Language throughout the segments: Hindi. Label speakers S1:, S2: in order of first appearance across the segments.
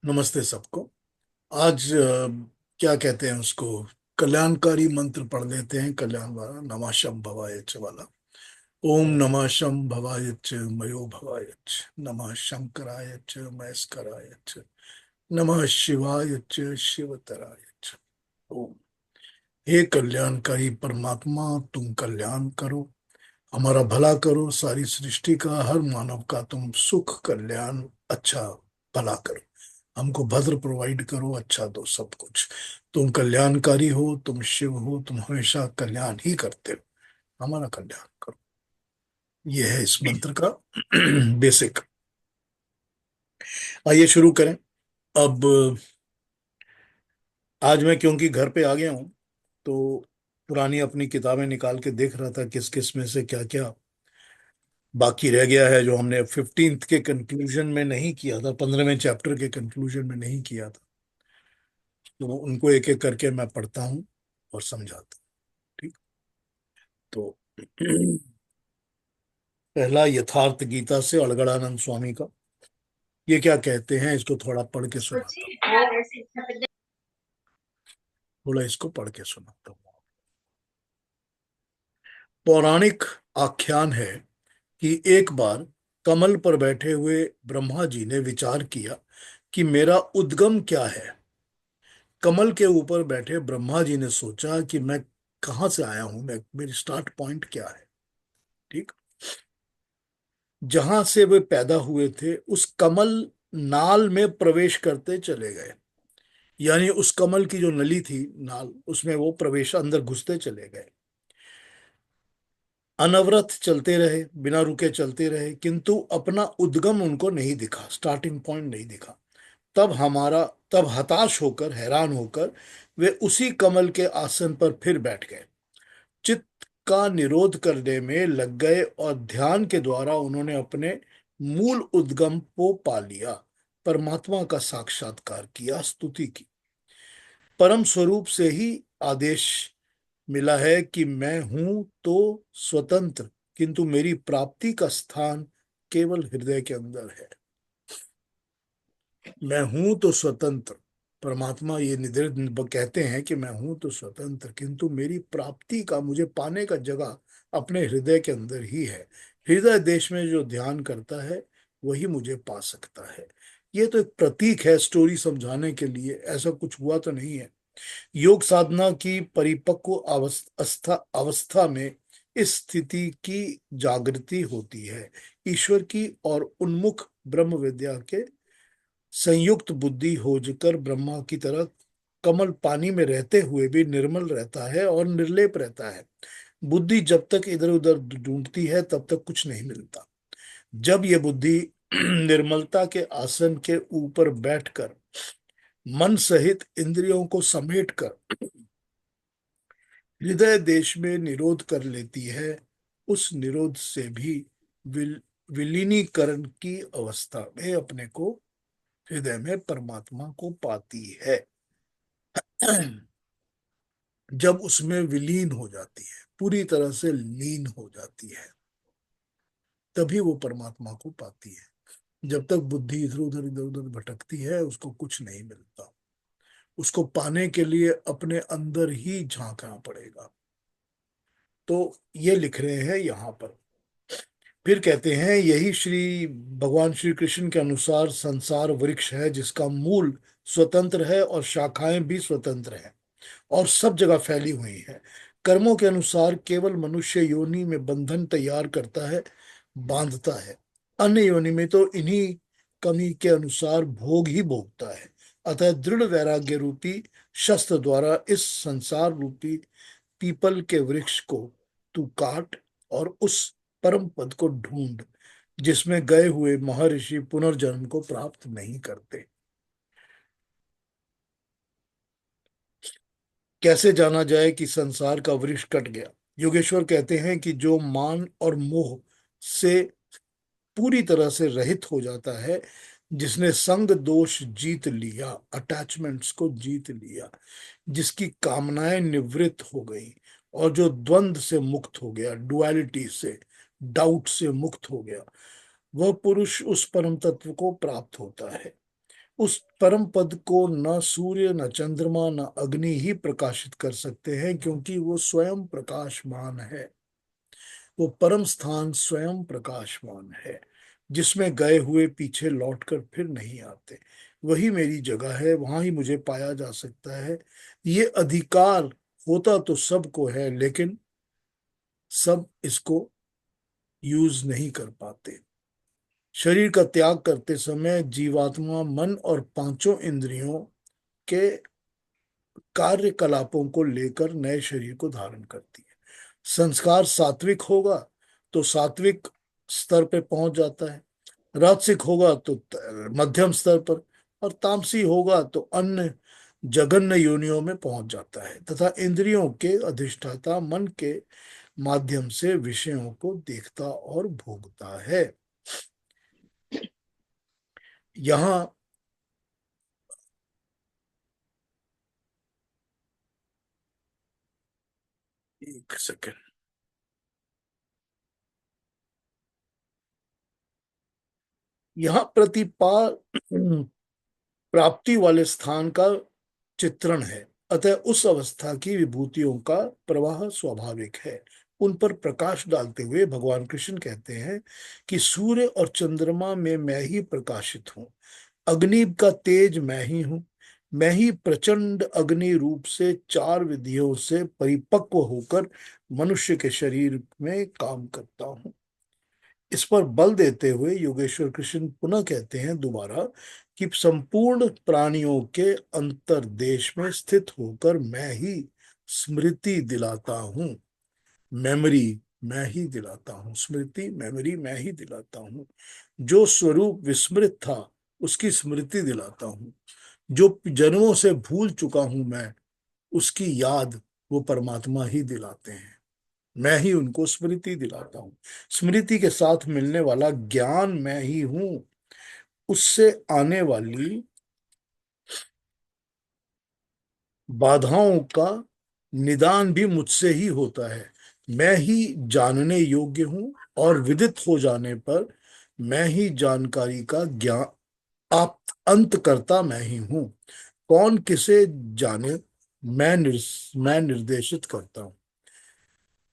S1: नमस्ते सबको। आज क्या कहते हैं उसको, कल्याणकारी मंत्र पढ़ लेते हैं। कल्याण वाला नमः शं भवाय च वाला। ओम नमः शं भवाय च मयो भवाय च, नमः शंकराय च महेश्वराय च, नमः शिवाय च शिवतराय च। ओम। हे कल्याणकारी परमात्मा, तुम कल्याण करो, हमारा भला करो, सारी सृष्टि का, हर मानव का तुम सुख कल्याण अच्छा भला करो। हमको भद्र प्रोवाइड करो, अच्छा दो सब कुछ। तुम कल्याणकारी हो, तुम शिव हो, तुम हमेशा कल्याण ही करते हो, हमारा कल्याण करो। यह है इस मंत्र का बेसिक। आइए शुरू करें। अब आज मैं क्योंकि घर पे आ गया हूं, तो पुरानी अपनी किताबें निकाल के देख रहा था किस किस में से क्या क्या बाकी रह गया है, जो हमने 15th के कंक्लूजन में नहीं किया था, 15वें चैप्टर के कंक्लूजन में नहीं किया था। तो उनको एक एक करके मैं पढ़ता हूँ और समझाता हूँ। ठीक। तो पहला यथार्थ गीता से अड़गड़ानंद स्वामी का, ये क्या कहते हैं इसको थोड़ा पढ़ के सुनाता हूँ। थोड़ा इसको पढ़ के सुनाता हूँ। पौराणिक आख्यान है कि एक बार कमल पर बैठे हुए ब्रह्मा जी ने विचार किया कि मेरा उद्गम क्या है। कमल के ऊपर बैठे ब्रह्मा जी ने सोचा कि मैं कहाँ से आया हूं, मैं मेरी स्टार्ट पॉइंट क्या है। ठीक। जहां से वे पैदा हुए थे उस कमल नाल में प्रवेश करते चले गए। यानी उस कमल की जो नली थी, नाल, उसमें वो प्रवेश अंदर घुसते चले गए। अनवरत चलते रहे, बिना रुके चलते रहे, किंतु अपना उद्गम उनको नहीं दिखा, स्टार्टिंग पॉइंट नहीं दिखा। तब हमारा तब हताश होकर, हैरान होकर वे उसी कमल के आसन पर फिर बैठ गए। चित्त का निरोध करने में लग गए और ध्यान के द्वारा उन्होंने अपने मूल उद्गम को पा लिया, परमात्मा का साक्षात्कार किया, स्तुति की। परम स्वरूप से ही आदेश मिला है कि मैं हूं तो स्वतंत्र, किंतु मेरी प्राप्ति का स्थान केवल हृदय के अंदर है। मैं हूं तो स्वतंत्र, परमात्मा ये निर्देश कहते हैं कि मैं हूं तो स्वतंत्र, किंतु मेरी प्राप्ति का, मुझे पाने का जगह अपने हृदय के अंदर ही है। हृदय देश में जो ध्यान करता है वही मुझे पा सकता है। ये तो एक प्रतीक है स्टोरी समझाने के लिए, ऐसा कुछ हुआ तो नहीं है। योग साधना की परिपक्व अवस्था अवस्था में इस स्थिति की जागृति होती है। ईश्वर की और उन्मुख ब्रह्म विद्या के संयुक्त बुद्धि होकर ब्रह्मा की तरह कमल पानी में रहते हुए भी निर्मल रहता है और निर्लेप रहता है। बुद्धि जब तक इधर उधर ढूंढती है तब तक कुछ नहीं मिलता। जब ये बुद्धि निर्मलता के आसन के ऊपर बैठकर मन सहित इंद्रियों को समेटकर हृदय देश में निरोध कर लेती है, उस निरोध से भी विलीनीकरण की अवस्था में अपने को, हृदय में परमात्मा को पाती है। जब उसमें विलीन हो जाती है, पूरी तरह से लीन हो जाती है, तभी वो परमात्मा को पाती है। जब तक बुद्धि इधर उधर भटकती है उसको कुछ नहीं मिलता। उसको पाने के लिए अपने अंदर ही झांकना पड़ेगा। तो ये लिख रहे हैं यहां पर। फिर कहते हैं यही श्री भगवान श्री कृष्ण के अनुसार संसार वृक्ष है, जिसका मूल स्वतंत्र है और शाखाएं भी स्वतंत्र हैं और सब जगह फैली हुई है। कर्मों के अनुसार केवल मनुष्य योनि में बंधन तैयार करता है, बांधता है। अन्य योनि में तो इन्हीं कमी के अनुसार भोग ही भोगता है। अतः दृढ़ वैराग्य रूपी शस्त्र द्वारा इस संसार रूपी पीपल के वृक्ष को तू काट और उस परम पद को ढूंढ, जिसमें गए हुए महर्षि पुनर्जन्म को प्राप्त नहीं करते। कैसे जाना जाए कि संसार का वृक्ष कट गया? योगेश्वर कहते हैं कि जो मान और मोह से पूरी तरह से रहित हो जाता है, जिसने संग दोष जीत लिया, अटैचमेंट्स को जीत लिया, जिसकी कामनाएं निवृत्त हो गई और जो द्वंद से मुक्त हो गया, डुअलिटी से, डाउट से मुक्त हो गया, वह पुरुष उस परम तत्व को प्राप्त होता है। उस परम पद को न सूर्य, न चंद्रमा, न अग्नि ही प्रकाशित कर सकते हैं, क्योंकि वो स्वयं प्रकाशमान है। वो परम स्थान स्वयं प्रकाशमान है, जिसमें गए हुए पीछे लौटकर फिर नहीं आते। वही मेरी जगह है, वहां ही मुझे पाया जा सकता है। ये अधिकार होता तो सबको है, लेकिन सब इसको यूज नहीं कर पाते। शरीर का त्याग करते समय जीवात्मा मन और पांचों इंद्रियों के कार्यकलापों को लेकर नए शरीर को धारण करती है। संस्कार सात्विक होगा तो सात्विक स्तर पे पहुंच जाता है, राजसिक होगा तो मध्यम स्तर पर, और तामसी होगा तो अन्य जघन्य योनियों में पहुंच जाता है, तथा इंद्रियों के अधिष्ठाता मन के माध्यम से विषयों को देखता और भोगता है। यहाँ एक सेकंड, यहाँ प्रतिपा प्राप्ति वाले स्थान का चित्रण है। अतः उस अवस्था की विभूतियों का प्रवाह स्वाभाविक है। उन पर प्रकाश डालते हुए भगवान कृष्ण कहते हैं कि सूर्य और चंद्रमा में मैं ही प्रकाशित हूँ, अग्नि का तेज मैं ही हूँ। मैं ही प्रचंड अग्नि रूप से चार विधियों से परिपक्व होकर मनुष्य के शरीर में काम करता हूँ। इस पर बल देते हुए योगेश्वर कृष्ण पुनः कहते हैं दोबारा कि संपूर्ण प्राणियों के अंतर्देश में स्थित होकर मैं ही स्मृति दिलाता हूँ। मेमोरी मैं ही दिलाता हूँ, स्मृति मेमोरी मैं ही दिलाता हूँ। जो स्वरूप विस्मृत था उसकी स्मृति दिलाता हूँ। जो जन्मों से भूल चुका हूं मैं, उसकी याद वो परमात्मा ही दिलाते हैं। मैं ही उनको स्मृति दिलाता हूँ। स्मृति के साथ मिलने वाला ज्ञान मैं ही हूँ। उससे आने वाली बाधाओं का निदान भी मुझसे ही होता है। मैं ही जानने योग्य हूँ, और विदित हो जाने पर मैं ही जानकारी का ज्ञान आप अंत करता मैं ही हूँ। कौन किसे जाने, मैं निर्देशित करता हूँ।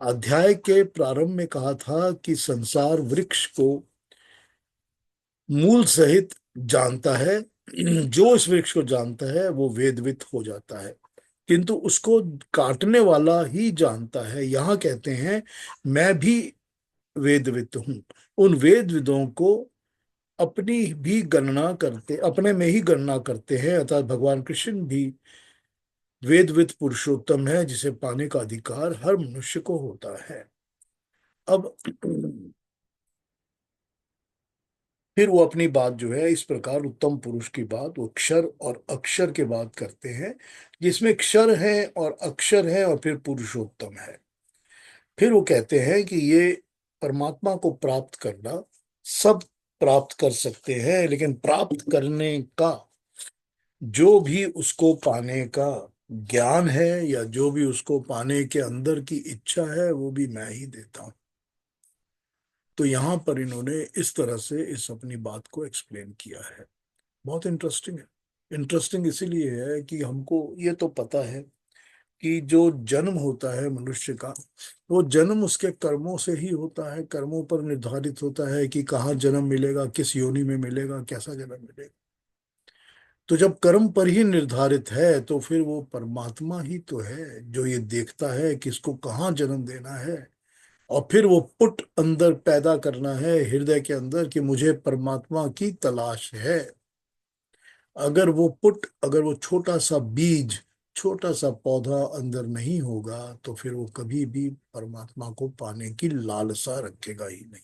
S1: अध्याय के प्रारंभ में कहा था कि संसार वृक्ष को मूल सहित जानता है। जो इस वृक्ष को जानता है वो वेदवित हो जाता है, किंतु उसको काटने वाला ही जानता है। यहाँ कहते हैं मैं भी वेदवित हूँ। उन वेदविदों को अपनी भी गणना करते, अपने में ही गणना करते हैं, अर्थात भगवान कृष्ण भी वेदविद पुरुषोत्तम है, जिसे पाने का अधिकार हर मनुष्य को होता है। अब फिर वो अपनी बात जो है इस प्रकार उत्तम पुरुष की बात वो क्षर और अक्षर की बात करते हैं, जिसमें क्षर है और अक्षर है और फिर पुरुषोत्तम है। फिर वो कहते हैं कि ये परमात्मा को प्राप्त करना सब प्राप्त कर सकते हैं, लेकिन प्राप्त करने का जो भी उसको पाने का ज्ञान है, या जो भी उसको पाने के अंदर की इच्छा है, वो भी मैं ही देता हूँ। तो यहाँ पर इन्होंने इस तरह से इस अपनी बात को एक्सप्लेन किया है। बहुत इंटरेस्टिंग है। इंटरेस्टिंग इसीलिए है कि हमको ये तो पता है कि जो जन्म होता है मनुष्य का, वो जन्म उसके कर्मों से ही होता है। कर्मों पर निर्धारित होता है कि कहाँ जन्म मिलेगा, किस योनि में मिलेगा, कैसा जन्म मिलेगा। तो जब कर्म पर ही निर्धारित है तो फिर वो परमात्मा ही तो है जो ये देखता है कि इसको कहाँ जन्म देना है, और फिर वो पुट अंदर पैदा करना है हृदय के अंदर कि मुझे परमात्मा की तलाश है। अगर वो छोटा सा बीज, छोटा सा पौधा अंदर नहीं होगा, तो फिर वो कभी भी परमात्मा को पाने की लालसा रखेगा ही नहीं।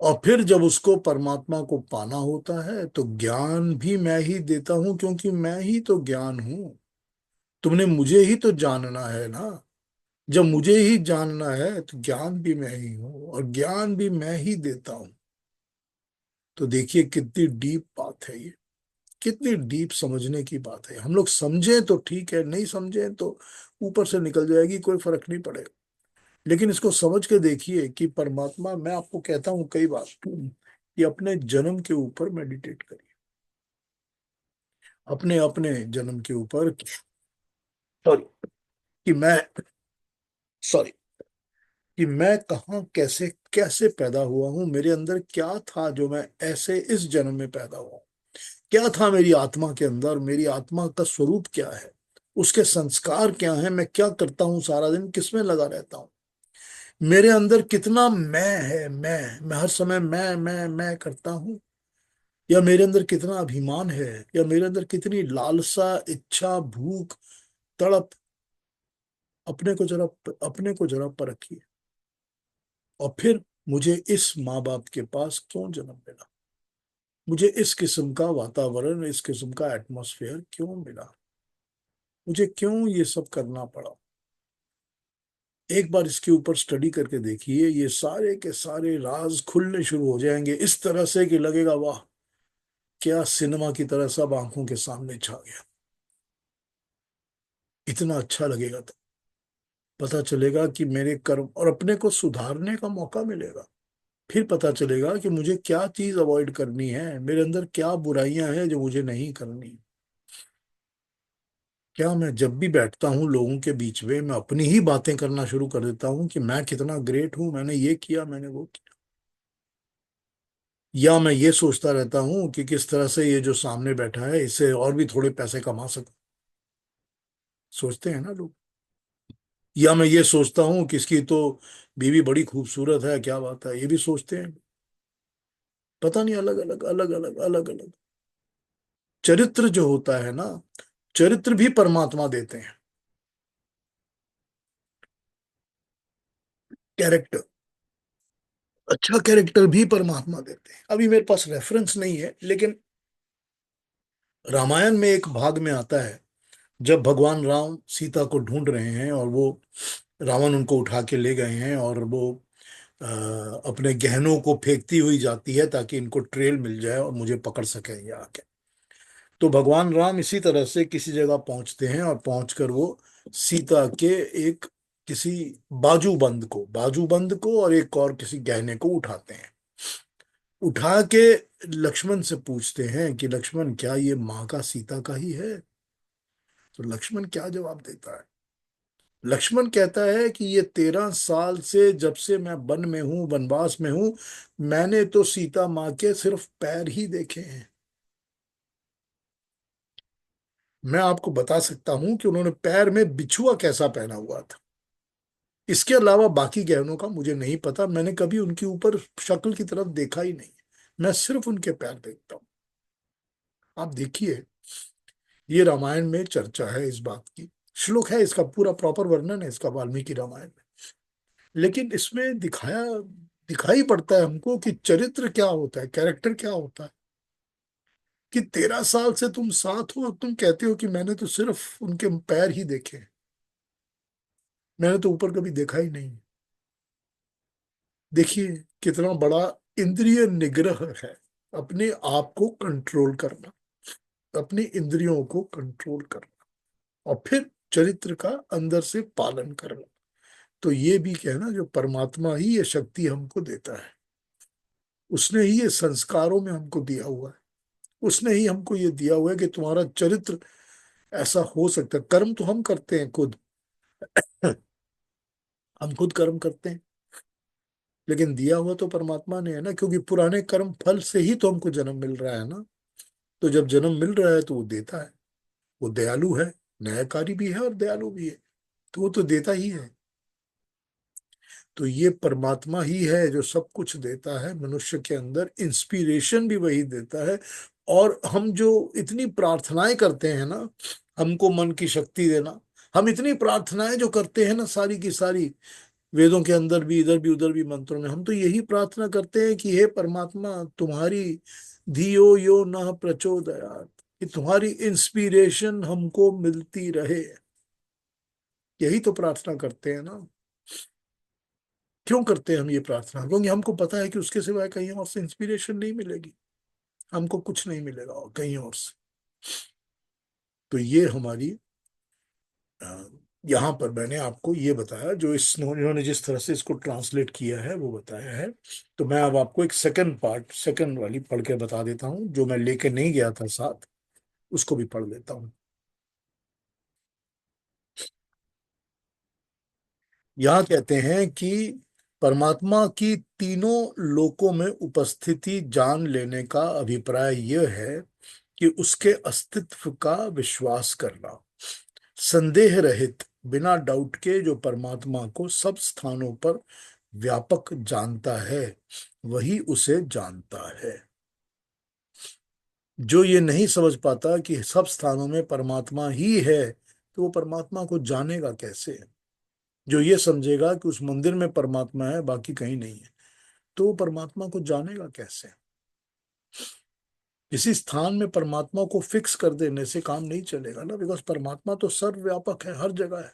S1: और फिर जब उसको परमात्मा को पाना होता है तो ज्ञान भी मैं ही देता हूं, क्योंकि मैं ही तो ज्ञान हूं। तुमने मुझे ही तो जानना है ना। जब मुझे ही जानना है तो ज्ञान भी मैं ही हूँ, और ज्ञान भी मैं ही देता हूँ। तो देखिए कितनी डीप बात है ये, कितनी डीप समझने की बात है। हम लोग समझें तो ठीक है, नहीं समझें तो ऊपर से निकल जाएगी, कोई फर्क नहीं पड़ेगा। लेकिन इसको समझ के देखिए कि परमात्मा, मैं आपको कहता हूं कई बार कि अपने जन्म के ऊपर मेडिटेट करिए, अपने अपने जन्म के ऊपर, सॉरी, कि मैं, सॉरी, कि मैं कहाँ कैसे कैसे पैदा हुआ हूँ, मेरे अंदर क्या था जो मैं ऐसे इस जन्म में पैदा हुआ हूँ, क्या था मेरी आत्मा के अंदर, मेरी आत्मा का स्वरूप क्या है, उसके संस्कार क्या है, मैं क्या करता हूँ सारा दिन, किसमें लगा रहता हूँ, मेरे अंदर कितना मैं है, मैं हर समय मैं करता हूँ, या मेरे अंदर कितना अभिमान है, या मेरे अंदर कितनी लालसा, इच्छा, भूख, तड़प। अपने को जरा परखिए। और फिर मुझे इस माँ बाप के पास क्यों जन्म मिला, मुझे इस किस्म का वातावरण, इस किस्म का एटमॉस्फेयर क्यों मिला, मुझे क्यों ये सब करना पड़ा। एक बार इसके ऊपर स्टडी करके देखिए, ये सारे के सारे राज खुलने शुरू हो जाएंगे इस तरह से कि लगेगा वाह, क्या सिनेमा की तरह सब आंखों के सामने छा गया। इतना अच्छा लगेगा, तो पता चलेगा कि मेरे कर्म, और अपने को सुधारने का मौका मिलेगा। फिर पता चलेगा कि मुझे क्या चीज अवॉइड करनी है, मेरे अंदर क्या बुराइयां हैं जो मुझे नहीं करनी। क्या मैं जब भी बैठता हूँ लोगों के बीच में, मैं अपनी ही बातें करना शुरू कर देता हूँ कि मैं कितना ग्रेट हूँ, मैंने ये किया, मैंने वो किया। या मैं ये सोचता रहता हूँ कि किस तरह से ये जो सामने बैठा है इससे और भी थोड़े पैसे कमा सकूं। सोचते हैं ना लोग। या मैं ये सोचता हूँ कि इसकी तो बीवी बड़ी खूबसूरत है, क्या बात है, ये भी सोचते हैं। पता नहीं, अलग अलग अलग अलग अलग अलग चरित्र जो होता है ना, चरित्र भी परमात्मा देते हैं। कैरेक्टर, अच्छा कैरेक्टर भी परमात्मा देते हैं। अभी मेरे पास रेफरेंस नहीं है, लेकिन रामायण में एक भाग में आता है, जब भगवान राम सीता को ढूंढ रहे हैं और वो रावण उनको उठा के ले गए हैं, और वो अ, अपने गहनों को फेंकती हुई जाती है ताकि इनको ट्रेल मिल जाए और मुझे पकड़ सके ये आके। तो भगवान राम इसी तरह से किसी जगह पहुंचते हैं, और पहुंचकर वो सीता के एक किसी बाजूबंद को और एक और किसी गहने को उठाते हैं। उठा के लक्ष्मण से पूछते हैं कि लक्ष्मण, क्या ये माँ का, सीता का ही है? तो लक्ष्मण क्या जवाब देता है? लक्ष्मण कहता है कि ये 13 साल से, जब से मैं वन में हूं, वनवास में हूं, मैंने तो सीता माँ के सिर्फ पैर ही देखे हैं। मैं आपको बता सकता हूं कि उन्होंने पैर में बिछुआ कैसा पहना हुआ था। इसके अलावा बाकी गहनों का मुझे नहीं पता, मैंने कभी उनके ऊपर शक्ल की तरफ देखा ही नहीं। मैं सिर्फ उनके पैर देखता हूँ। आप देखिए, ये रामायण में चर्चा है इस बात की, श्लोक है इसका, पूरा प्रॉपर वर्णन है इसका वाल्मीकि रामायण में। लेकिन इसमें दिखाई पड़ता है हमको कि चरित्र क्या होता है, कैरेक्टर क्या होता है। कि 13 साल से तुम साथ हो और तुम कहते हो कि मैंने तो सिर्फ उनके पैर ही देखे हैं, मैंने तो ऊपर कभी देखा ही नहीं। देखिए कितना बड़ा इंद्रिय निग्रह है, अपने आप को कंट्रोल करना, अपनी इंद्रियों को कंट्रोल करना, और फिर चरित्र का अंदर से पालन करना। तो ये भी कहना, जो परमात्मा ही ये शक्ति हमको देता है, उसने ही ये संस्कारों में हमको दिया हुआ है, उसने ही हमको ये दिया हुआ है कि तुम्हारा चरित्र ऐसा हो सकता है। कर्म तो हम करते हैं खुद, हम खुद कर्म करते हैं, लेकिन दिया हुआ तो परमात्मा ने है ना, क्योंकि पुराने कर्म फल से ही तो हमको जन्म मिल रहा है ना। तो जब जन्म मिल रहा है तो वो देता है, वो दयालु है, न्यायकारी भी है और दयालु भी है, तो वो तो देता ही है। तो ये परमात्मा ही है जो सब कुछ देता है, मनुष्य के अंदर इंस्पिरेशन भी वही देता है। और हम जो इतनी प्रार्थनाएं करते हैं ना, हमको मन की शक्ति देना, हम इतनी प्रार्थनाएं जो करते हैं ना, सारी की सारी, वेदों के अंदर भी, इधर भी उधर भी, मंत्रों में, हम तो यही प्रार्थना करते हैं कि हे परमात्मा, तुम्हारी धियो यो न प्रचोदयात्, कि तुम्हारी इंस्पिरेशन हमको मिलती रहे। यही तो प्रार्थना करते हैं ना। क्यों करते हैं हम ये प्रार्थना? क्योंकि हमको पता है कि उसके सिवाय कहीं और से इंस्पिरेशन नहीं मिलेगी, हमको कुछ नहीं मिलेगा और कहीं और से। तो ये हमारी यहाँ पर मैंने आपको ये बताया, जो इन्होंने जिस तरह से इसको ट्रांसलेट किया है वो बताया है। तो मैं अब आपको एक सेकंड पार्ट, सेकंड वाली पढ़ के बता देता हूँ, जो मैं लेके नहीं गया था साथ, उसको भी पढ़ लेता हूँ। यहाँ कहते हैं कि परमात्मा की तीनों लोकों में उपस्थिति जान लेने का अभिप्राय यह है कि उसके अस्तित्व का विश्वास करना, संदेह रहित, बिना डाउट के जो परमात्मा को सब स्थानों पर व्यापक जानता है, वही उसे जानता है। जो ये नहीं समझ पाता कि सब स्थानों में परमात्मा ही है, तो वो परमात्मा को जानेगा कैसे? जो ये समझेगा कि उस मंदिर में परमात्मा है, बाकी कहीं नहीं है, तो वो परमात्मा को जानेगा कैसे? किसी स्थान में परमात्मा को फिक्स कर देने से काम नहीं चलेगा ना, बिकॉज परमात्मा तो सर्वव्यापक है, हर जगह है।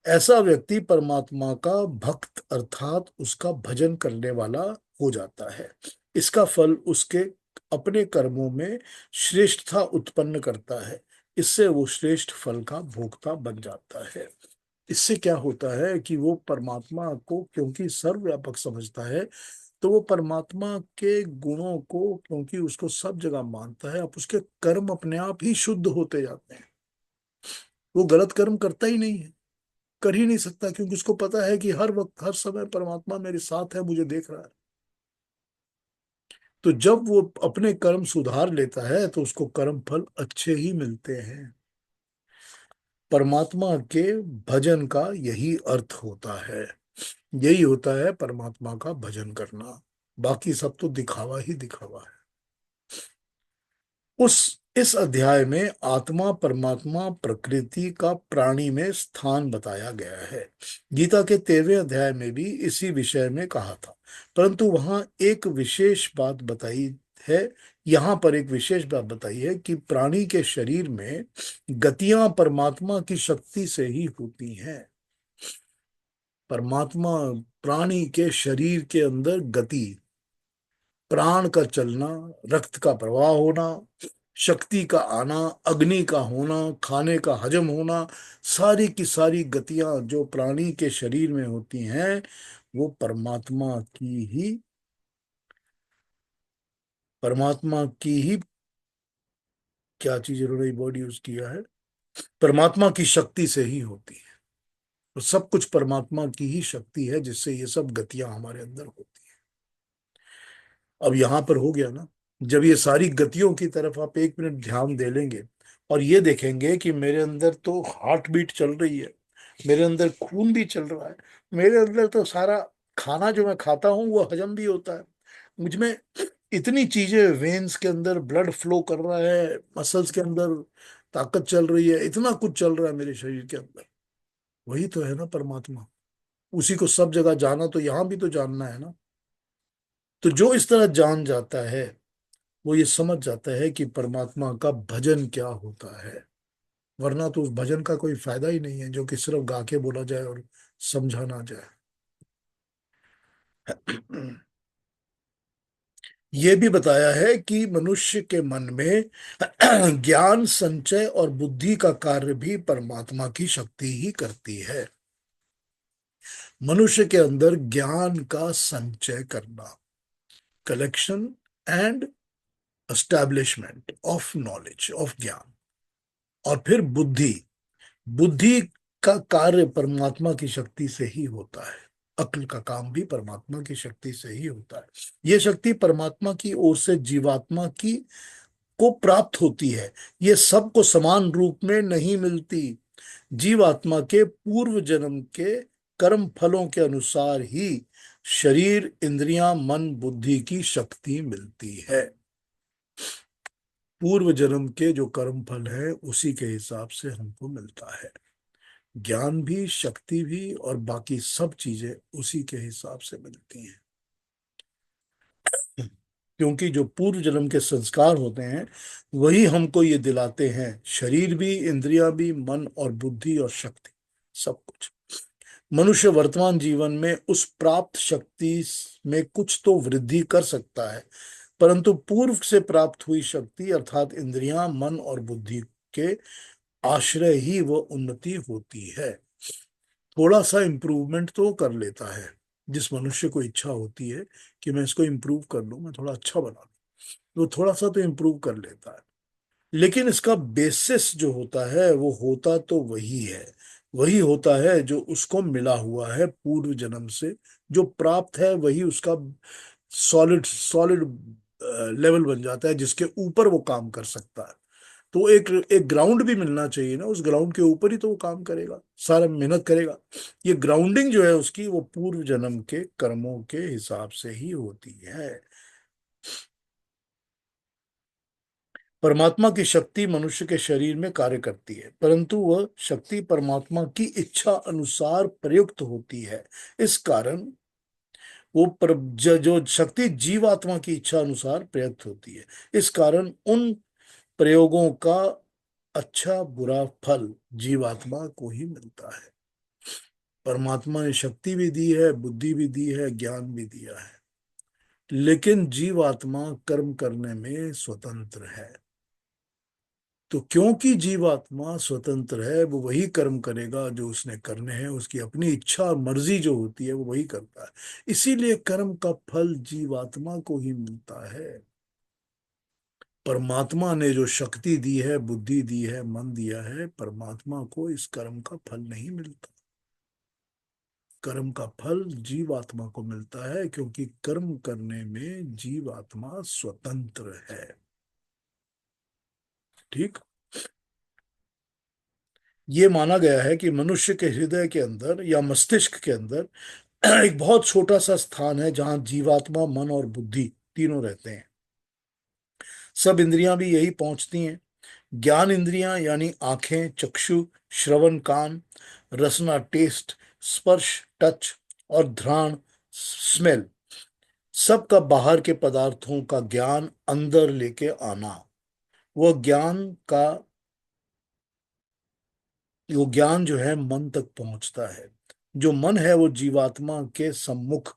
S1: ऐसा व्यक्ति परमात्मा का भक्त अर्थात उसका भजन करने वाला हो जाता है। इसका फल उसके अपने कर्मों में श्रेष्ठता उत्पन्न करता है। इससे वो श्रेष्ठ फल का भोक्ता बन जाता है। इससे क्या होता है कि वो परमात्मा को क्योंकि सर्वव्यापक समझता है, तो वो परमात्मा के गुणों को क्योंकि उसको सब जगह मानता है, अब उसके कर्म अपने आप ही शुद्ध होते जाते हैं। वो गलत कर्म करता ही नहीं है, कर ही नहीं सकता, क्योंकि उसको पता है कि हर वक्त हर समय परमात्मा मेरे साथ है, मुझे देख रहा है। तो जब वो अपने कर्म सुधार लेता है तो उसको कर्म फल अच्छे ही मिलते हैं। परमात्मा के भजन का यही अर्थ होता है। यही होता है परमात्मा का भजन करना। बाकी सब तो दिखावा ही दिखावा है। उस इस अध्याय में आत्मा, परमात्मा, प्रकृति का प्राणी में स्थान बताया गया है। गीता के 13वें अध्याय में भी इसी विषय में कहा था, परंतु वहां एक विशेष बात बताई है। यहाँ पर एक विशेष बात बताई है कि प्राणी के शरीर में गतियां परमात्मा की शक्ति से ही होती हैं। परमात्मा, प्राणी के शरीर के अंदर गति, प्राण का चलना, रक्त का प्रवाह होना, शक्ति का आना, अग्नि का होना, खाने का हजम होना, सारी की सारी गतियां जो प्राणी के शरीर में होती हैं, वो परमात्मा की ही क्या चीज इन्होंने वर्ड यूज किया है, परमात्मा की शक्ति से ही होती है। तो सब कुछ परमात्मा की ही शक्ति है जिससे ये सब गतियां हमारे अंदर होती हैं। अब यहां पर हो गया ना, जब ये सारी गतियों की तरफ आप 1 मिनट ध्यान दे लेंगे और ये देखेंगे कि मेरे अंदर तो हार्ट बीट चल रही है, मेरे अंदर खून भी चल रहा है, मेरे अंदर तो सारा खाना जो मैं खाता हूँ वो हजम भी होता है, मुझ में इतनी चीजें, वेन्स के अंदर ब्लड फ्लो कर रहा है, मसल्स के अंदर ताकत चल रही है, इतना कुछ चल रहा है मेरे शरीर के अंदर, वही तो है ना परमात्मा। उसी को सब जगह जाना, तो यहाँ भी तो जानना है ना। तो जो इस तरह जान जाता है, वो ये समझ जाता है कि परमात्मा का भजन क्या होता है। वरना तो उस भजन का कोई फायदा ही नहीं है, जो कि सिर्फ गा के बोला जाए और समझा ना जाए। ये भी बताया है कि मनुष्य के मन में ज्ञान संचय और बुद्धि का कार्य भी परमात्मा की शक्ति ही करती है। मनुष्य के अंदर ज्ञान का संचय करना, collection and establishment of knowledge, of ज्ञान, और फिर बुद्धि, बुद्धि का कार्य परमात्मा की शक्ति से ही होता है। अक्ल का काम भी परमात्मा की शक्ति से ही होता है। यह शक्ति परमात्मा की ओर से जीवात्मा की को प्राप्त होती है। ये सबको समान रूप में नहीं मिलती। जीवात्मा के पूर्व जन्म के कर्म फलों के अनुसार ही शरीर, इंद्रियां, मन, बुद्धि की शक्ति मिलती है। पूर्व जन्म के जो कर्म फल है उसी के हिसाब से हमको मिलता है। ज्ञान भी, शक्ति भी और बाकी सब चीजें उसी के हिसाब से मिलती हैं। क्योंकि जो पूर्व जन्म के संस्कार होते हैं वही हमको ये दिलाते हैं, शरीर भी, इंद्रियां भी, मन और बुद्धि और शक्ति, सब कुछ। मनुष्य वर्तमान जीवन में उस प्राप्त शक्ति में कुछ तो वृद्धि कर सकता है, परंतु पूर्व से प्राप्त हुई शक्ति अर्थात इंद्रियां, मन और बुद्धि के आश्रय ही वह उन्नति होती है। थोड़ा सा इम्प्रूवमेंट तो कर लेता है। जिस मनुष्य को इच्छा होती है कि मैं इसको इम्प्रूव कर लूं, मैं थोड़ा अच्छा बना लूं, वो थोड़ा सा तो इम्प्रूव कर लेता है। लेकिन इसका बेसिस जो होता है वो होता तो वही है। वही होता है जो उसको मिला हुआ है पूर्व जन्म से। जो प्राप्त है वही उसका सॉलिड सॉलिड लेवल बन जाता है, जिसके ऊपर वो काम कर सकता है। तो एक एक ग्राउंड भी मिलना चाहिए ना, उस ग्राउंड के ऊपर ही तो वो काम करेगा, सारा मेहनत करेगा। ये ग्राउंडिंग जो है उसकी, वो पूर्व जन्म के कर्मों के हिसाब से ही होती है। परमात्मा की शक्ति मनुष्य के शरीर में कार्य करती है, परंतु वह शक्ति परमात्मा की इच्छा अनुसार प्रयुक्त होती है। इस कारण जो शक्ति जीवात्मा की इच्छा अनुसार प्रयुक्त होती है, इस कारण उन प्रयोगों का अच्छा बुरा फल जीवात्मा को ही मिलता है। परमात्मा ने शक्ति भी दी है, बुद्धि भी दी है, ज्ञान भी दिया है, लेकिन जीवात्मा कर्म करने में स्वतंत्र है। तो क्योंकि जीवात्मा स्वतंत्र है, वो वही कर्म करेगा जो उसने करने हैं। उसकी अपनी इच्छा और मर्जी जो होती है वो वही करता है। इसीलिए कर्म का फल जीवात्मा को ही मिलता है। परमात्मा ने जो शक्ति दी है, बुद्धि दी है, मन दिया है, परमात्मा को इस कर्म का फल नहीं मिलता। कर्म का फल जीवात्मा को मिलता है, क्योंकि कर्म करने में जीवात्मा स्वतंत्र है। ठीक। ये माना गया है कि मनुष्य के हृदय के अंदर या मस्तिष्क के अंदर एक बहुत छोटा सा स्थान है जहां जीवात्मा, मन और बुद्धि तीनों रहते हैं। सब इंद्रियां भी यही पहुंचती हैं। ज्ञान इंद्रियां यानी आंखें, चक्षु, श्रवण, कान, रसना टेस्ट, स्पर्श टच, और घ्राण स्मेल, सबका बाहर के पदार्थों का ज्ञान अंदर लेके आना। वह ज्ञान का वो ज्ञान जो है मन तक पहुंचता है। जो मन है वो जीवात्मा के सम्मुख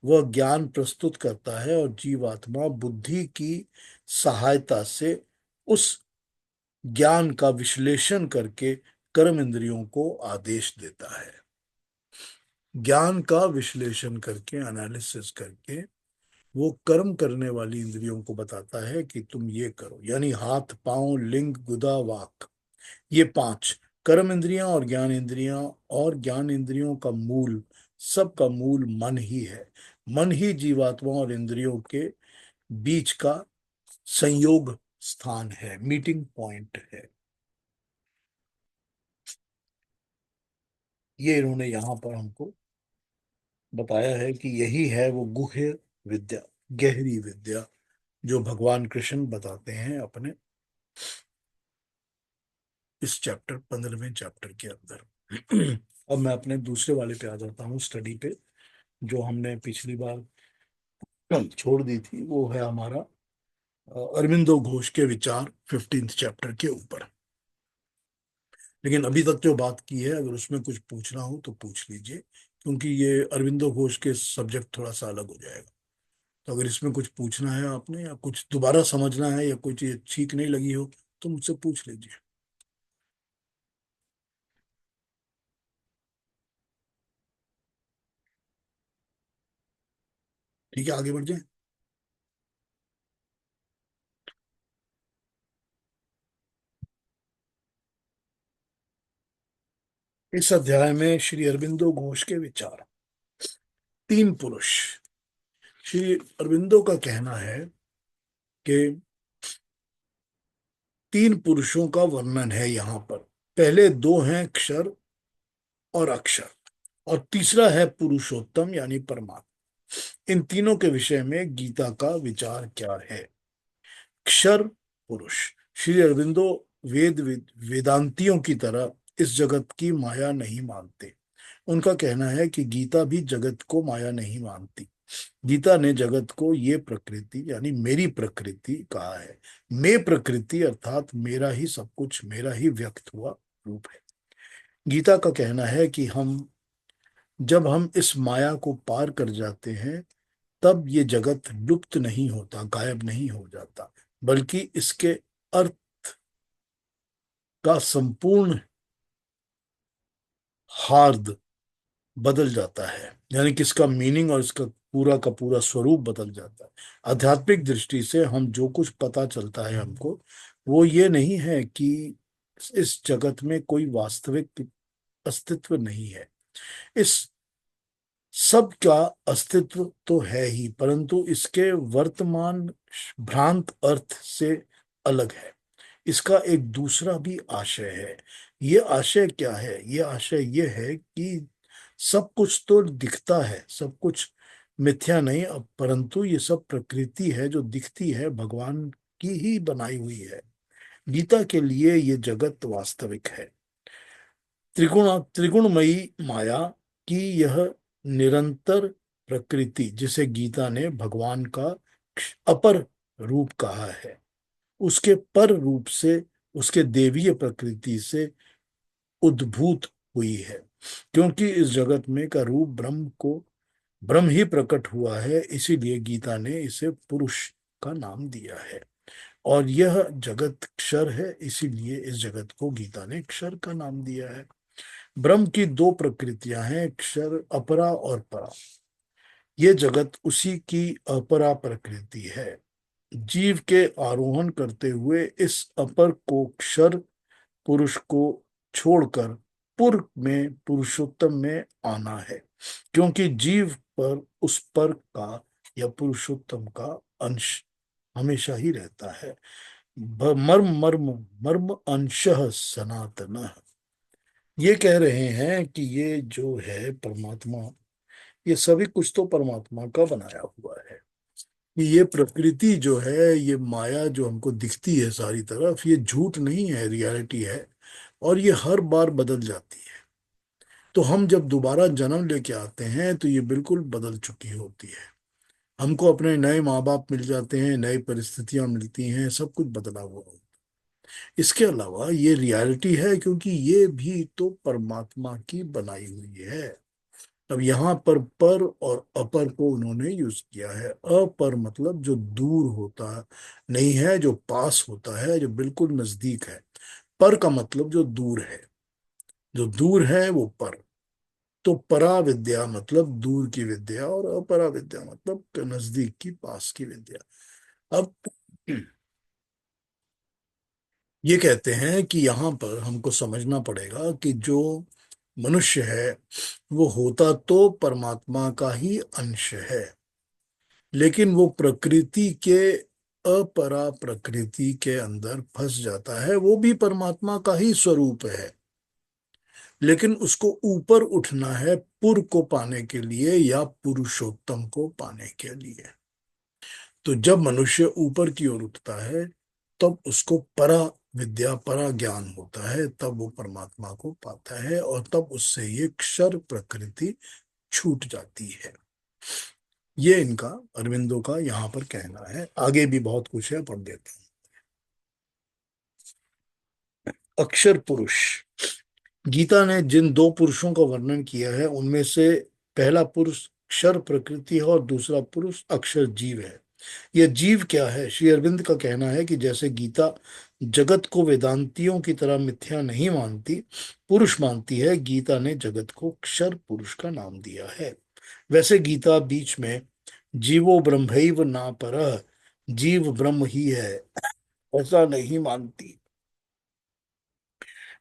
S1: वह ज्ञान प्रस्तुत करता है, और जीवात्मा बुद्धि की सहायता से उस ज्ञान का विश्लेषण करके कर्म इंद्रियों को आदेश देता है। ज्ञान का विश्लेषण करके, एनालिसिस करके, वो कर्म करने वाली इंद्रियों को बताता है कि तुम ये करो। यानी हाथ, पांव, लिंग, गुदा, वाक, ये पांच कर्म इंद्रियां और ज्ञान इंद्रियां। और ज्ञान इंद्रियों का मूल, सबका मूल मन ही है। मन ही जीवात्मा और इंद्रियों के बीच का संयोग स्थान है, मीटिंग पॉइंट है। ये इन्होंने यहां पर हमको बताया है कि यही है वो गुह्य विद्या, गहरी विद्या, जो भगवान कृष्ण बताते हैं अपने इस चैप्टर 15वें चैप्टर के अंदर। अब मैं अपने दूसरे वाले पे आ जाता हूँ, स्टडी पे, जो हमने पिछली बार छोड़ दी थी। वो है हमारा अरविंदो घोष के विचार 15th चैप्टर के ऊपर। लेकिन अभी तक जो बात की है, अगर उसमें कुछ पूछना हो तो पूछ लीजिए, क्योंकि ये अरविंदो घोष के सब्जेक्ट थोड़ा सा अलग हो जाएगा। तो अगर इसमें कुछ पूछना है आपने, या कुछ दोबारा समझना है, या कोई चीज ठीक नहीं लगी हो, तो मुझसे पूछ लीजिए। ठीक है, आगे बढ़ जाए। इस अध्याय में श्री अरविंदो घोष के विचार। तीन पुरुष। श्री अरविंदो का कहना है कि तीन पुरुषों का वर्णन है यहाँ पर। पहले दो हैं क्षर और अक्षर, और तीसरा है पुरुषोत्तम यानी परमात्मा। इन तीनों के विषय में गीता का विचार क्या है। क्षर पुरुष। श्री अरविंदो वेदांतियों की तरह इस जगत की माया नहीं मानते। उनका कहना है कि गीता भी जगत को माया नहीं मानती। गीता ने जगत को ये प्रकृति यानी मेरी प्रकृति कहा है। मैं प्रकृति अर्थात मेरा ही सब कुछ, मेरा ही व्यक्त हुआ रूप है। गीता का कहना है कि जब हम इस माया को पार कर जाते हैं, तब ये जगत लुप्त नहीं होता, गायब नहीं हो जाता, बल्कि इसके अर्थ का संपूर्ण हार्द बदल जाता है, यानी कि इसका मीनिंग और इसका पूरा का पूरा स्वरूप बदल जाता है। आध्यात्मिक दृष्टि से हम जो कुछ पता चलता है हमको, वो ये नहीं है कि इस जगत में कोई वास्तविक अस्तित्व नहीं है। इस सब का अस्तित्व तो है ही, परंतु इसके वर्तमान भ्रांत अर्थ से अलग है। इसका एक दूसरा भी आशय है। ये आशय क्या है? ये आशय ये है कि सब कुछ तो दिखता है, सब कुछ मिथ्या नहीं, अब परंतु ये सब प्रकृति है जो दिखती है, भगवान की ही बनाई हुई है। गीता के लिए ये जगत वास्तविक है। त्रिगुणमयी माया की यह निरंतर प्रकृति, जिसे गीता ने भगवान का अपर रूप कहा है, उसके पर रूप से, उसके देवीय प्रकृति से उद्भूत हुई है। क्योंकि इस जगत में का रूप ब्रह्म ही प्रकट हुआ है, इसीलिए गीता ने इसे पुरुष का नाम दिया है। और यह जगत क्षर है, इसीलिए इस जगत को गीता ने क्षर का नाम दिया है। ब्रह्म की दो प्रकृतियां हैं, क्षर अपरा और परा। ये जगत उसी की अपरा प्रकृति है। जीव के आरोहण करते हुए इस अपर को क्षर पुरुष को छोड़कर पुर में, पुरुषोत्तम में आना है। क्योंकि जीव पर उस पर का या पुरुषोत्तम का अंश हमेशा ही रहता है। मर्म मर्म मर्म अंशः सनातन। ये कह रहे हैं कि ये जो है परमात्मा, ये सभी कुछ तो परमात्मा का बनाया हुआ है। कि ये प्रकृति जो है, ये माया जो हमको दिखती है सारी तरफ, ये झूठ नहीं है, रियलिटी है। और ये हर बार बदल जाती है। तो हम जब दोबारा जन्म लेके आते हैं तो ये बिल्कुल बदल चुकी होती है। हमको अपने नए माँ बाप मिल जाते हैं, नई परिस्थितियां मिलती हैं, सब कुछ बदला हुआ होता है। इसके अलावा ये रियलिटी है, क्योंकि ये भी तो परमात्मा की बनाई हुई है। अब यहाँ पर और अपर को उन्होंने यूज किया है। अपर मतलब जो दूर होता नहीं है, जो पास होता है, जो बिल्कुल नजदीक है। पर का मतलब जो दूर है, जो दूर है वो पर। तो परा विद्या मतलब दूर की विद्या, और अपरा विद्या मतलब नजदीक की, पास की विद्या। अब ये कहते हैं कि यहाँ पर हमको समझना पड़ेगा कि जो मनुष्य है वो होता तो परमात्मा का ही अंश है, लेकिन वो प्रकृति के अपरा प्रकृति के अंदर फंस जाता है। वो भी परमात्मा का ही स्वरूप है, लेकिन उसको ऊपर उठना है पुर को पाने के लिए या पुरुषोत्तम को पाने के लिए। तो जब मनुष्य ऊपर की ओर उठता है, तब उसको परा विद्या, परा ज्ञान होता है, तब वो परमात्मा को पाता है, और तब उससे ये क्षर प्रकृति छूट जाती है। ये इनका, अरविंदो का यहाँ पर कहना है। आगे भी बहुत कुछ है, पढ़ देते हैं। अक्षर पुरुष। गीता ने जिन दो पुरुषों का वर्णन किया है, उनमें से पहला पुरुष क्षर प्रकृति है और दूसरा पुरुष अक्षर जीव है। यह जीव क्या है? श्री अरविंद का कहना है कि जैसे गीता जगत को वेदांतियों की तरह मिथ्या नहीं मानती, पुरुष मानती है, गीता ने जगत को क्षर पुरुष का नाम दिया है। वैसे गीता बीच में जीवो ब्रह्मैव ना परः, जीव ब्रह्म ही है, ऐसा नहीं मानती।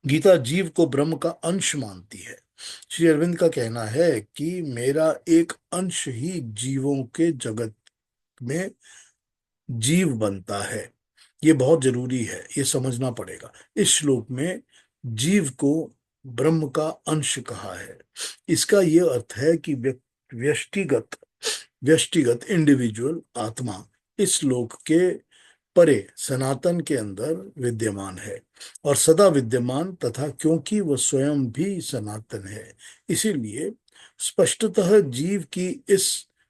S1: गीता जीव को ब्रह्म का अंश मानती है। श्री अरविंद का कहना है कि मेरा एक अंश ही जीवों के जगत में जीव बनता है। ये बहुत जरूरी है, ये समझना पड़ेगा। इस श्लोक में जीव को ब्रह्म का अंश कहा है। इसका ये अर्थ है कि व्यष्टिगत व्यष्टिगत इंडिविजुअल आत्मा इस लोक के परे सनातन के अंदर विद्यमान है, और सदा विद्यमान, तथा क्योंकि वह स्वयं भी सनातन है, इसीलिए स्पष्टतः जीव की इस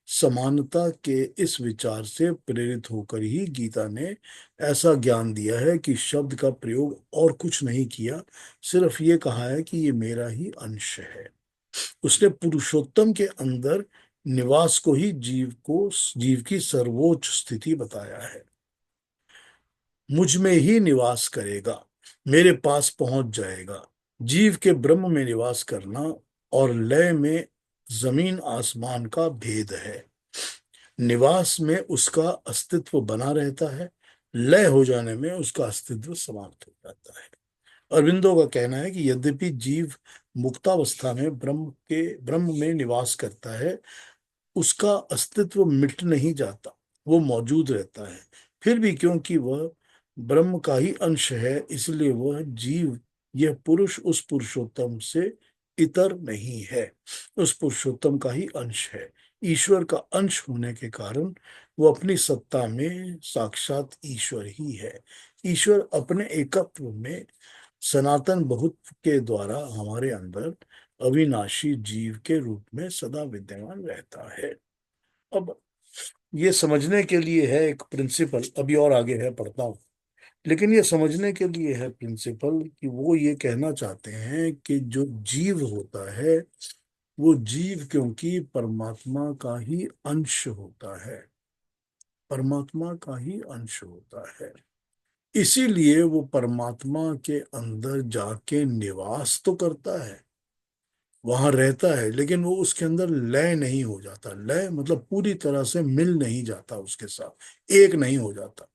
S1: समानता के इस विचार से प्रेरित होकर ही गीता ने ऐसा ज्ञान दिया है कि शब्द का प्रयोग और कुछ नहीं किया, सिर्फ ये कहा है कि ये मेरा ही अंश है। उसने पुरुषोत्तम के अंदर निवास को ही जीव की सर्वोच्च स्थिति बताया है। मुझ में ही निवास करेगा। मेरे पास पहुंच जाएगा। जीव के ब्रह्म में निवास करना और लय में जमीन आसमान का भेद है। निवास में उसका अस्तित्व बना रहता है, लय हो जाने में उसका अस्तित्व समाप्त हो जाता है। अरविंदो का कहना है कि यद्यपि जीव मुक्तावस्था में ब्रह्म में निवास करता है, उसका अस्तित्व मिट नहीं जाता, वो मौजूद रहता है। फिर भी क्योंकि वह ब्रह्म का ही अंश है, इसलिए वह जीव, यह पुरुष उस पुरुषोत्तम से इतर नहीं है, उस पुरुषोत्तम का ही अंश है। ईश्वर का अंश होने के कारण वो अपनी सत्ता में साक्षात ईश्वर ही है। ईश्वर अपने एकत्व में सनातन बहुत के द्वारा हमारे अंदर अविनाशी जीव के रूप में सदा विद्यमान रहता है। अब ये समझने के लिए है एक प्रिंसिपल, अभी और आगे है पढ़ता हूं, लेकिन ये समझने के लिए है प्रिंसिपल कि वो ये कहना चाहते हैं कि जो जीव होता है, वो जीव क्योंकि परमात्मा का ही अंश होता है, परमात्मा का ही अंश होता है, इसीलिए वो परमात्मा के अंदर जाके निवास तो करता है, वहां रहता है, लेकिन वो उसके अंदर लय नहीं हो जाता। लय मतलब पूरी तरह से मिल नहीं जाता उसके साथ, एक नहीं हो जाता।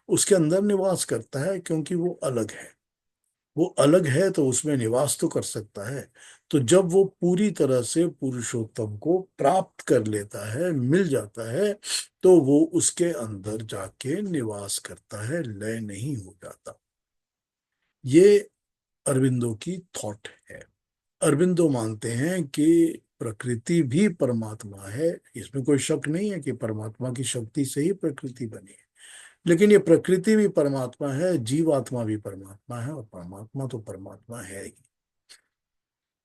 S1: उसके अंदर निवास करता है क्योंकि वो अलग है। वो अलग है तो उसमें निवास तो कर सकता है। तो जब वो पूरी तरह से पुरुषोत्तम को प्राप्त कर लेता है, मिल जाता है, तो वो उसके अंदर जाके निवास करता है, लय नहीं हो जाता। ये अरविंदो की थॉट है। अरविंदो मानते हैं कि प्रकृति भी परमात्मा है, इसमें कोई शक नहीं है कि परमात्मा की शक्ति से ही प्रकृति बनी है। लेकिन ये प्रकृति भी परमात्मा है, जीवात्मा भी परमात्मा है, और परमात्मा तो परमात्मा है ही।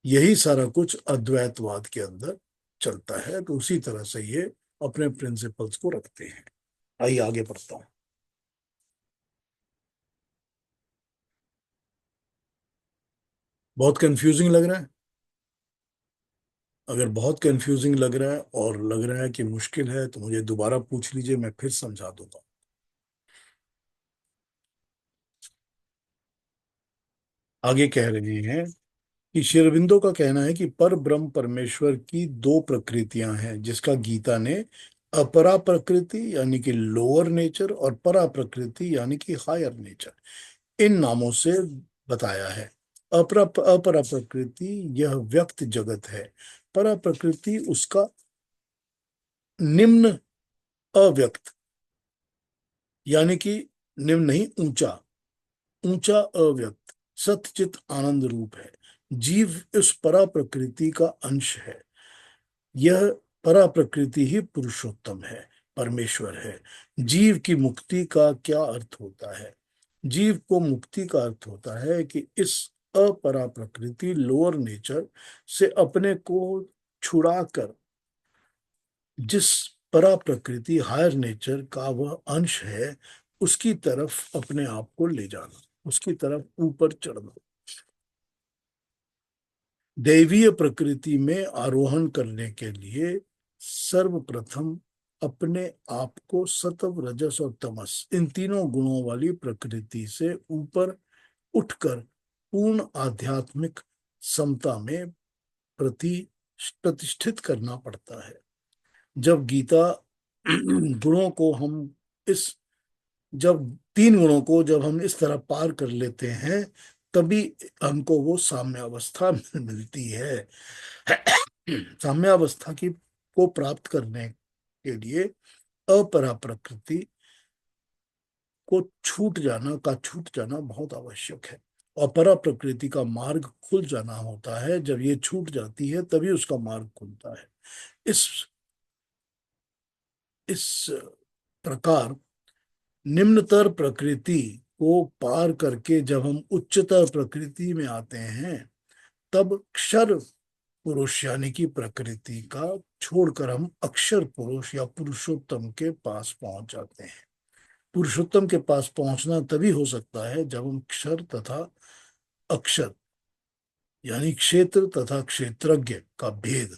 S1: यही सारा कुछ अद्वैतवाद के अंदर चलता है, तो उसी तरह से ये अपने प्रिंसिपल्स को रखते हैं। आइए आगे पढ़ता हूँ। बहुत कंफ्यूजिंग लग रहा है? अगर बहुत कंफ्यूजिंग लग रहा है और लग रहा है कि मुश्किल है, तो मुझे दोबारा पूछ लीजिए, मैं फिर समझा दूंगा। आगे कह रहे हैं कि श्री अरविंदो का कहना है कि पर ब्रह्म परमेश्वर की दो प्रकृतियां हैं, जिसका गीता ने अपरा प्रकृति यानी कि लोअर नेचर और परा प्रकृति यानी कि हायर नेचर इन नामों से बताया है। अपरा अपरा प्रकृति यह व्यक्त जगत है, परा प्रकृति उसका निम्न अव्यक्त, यानी कि निम्न नहीं, ऊंचा, ऊंचा अव्यक्त सतचित आनंद रूप है। जीव इस परा प्रकृति का अंश है। यह परा प्रकृति ही पुरुषोत्तम है, परमेश्वर है। जीव की मुक्ति का क्या अर्थ होता है? जीव को मुक्ति का अर्थ होता है कि इस अपरा प्रकृति लोअर नेचर से अपने को छुड़ाकर जिस परा प्रकृति हायर नेचर का वह अंश है, उसकी तरफ अपने आप को ले जाना, उसकी तरफ ऊपर चढ़ना। दैवीय प्रकृति में आरोहण करने के लिए सर्वप्रथम अपने आप को सत्व रजस और तमस इन तीनों गुणों वाली प्रकृति से ऊपर उठकर पूर्ण आध्यात्मिक समता में प्रति प्रतिष्ठित करना पड़ता है। जब गीता गुणों को हम इस जब तीन गुणों को जब हम इस तरह पार कर लेते हैं, तभी हमको वो साम्य अवस्था मिलती है। साम्य अवस्था की को प्राप्त करने के लिए अपरा प्रकृति को छूट जाना बहुत आवश्यक है, और परा प्रकृति का मार्ग खुल जाना होता है। जब ये छूट जाती है तभी उसका मार्ग खुलता है। इस इस प्रकार निम्नतर प्रकृति को पार करके जब हम उच्चतर प्रकृति में आते हैं, तब क्षर पुरुष यानी कि प्रकृति का छोड़कर हम अक्षर पुरुष या पुरुषोत्तम के पास पहुंच जाते हैं। पुरुषोत्तम के पास पहुंचना तभी हो सकता है जब हम क्षर तथा अक्षर यानी क्षेत्र तथा क्षेत्रज्ञ का भेद,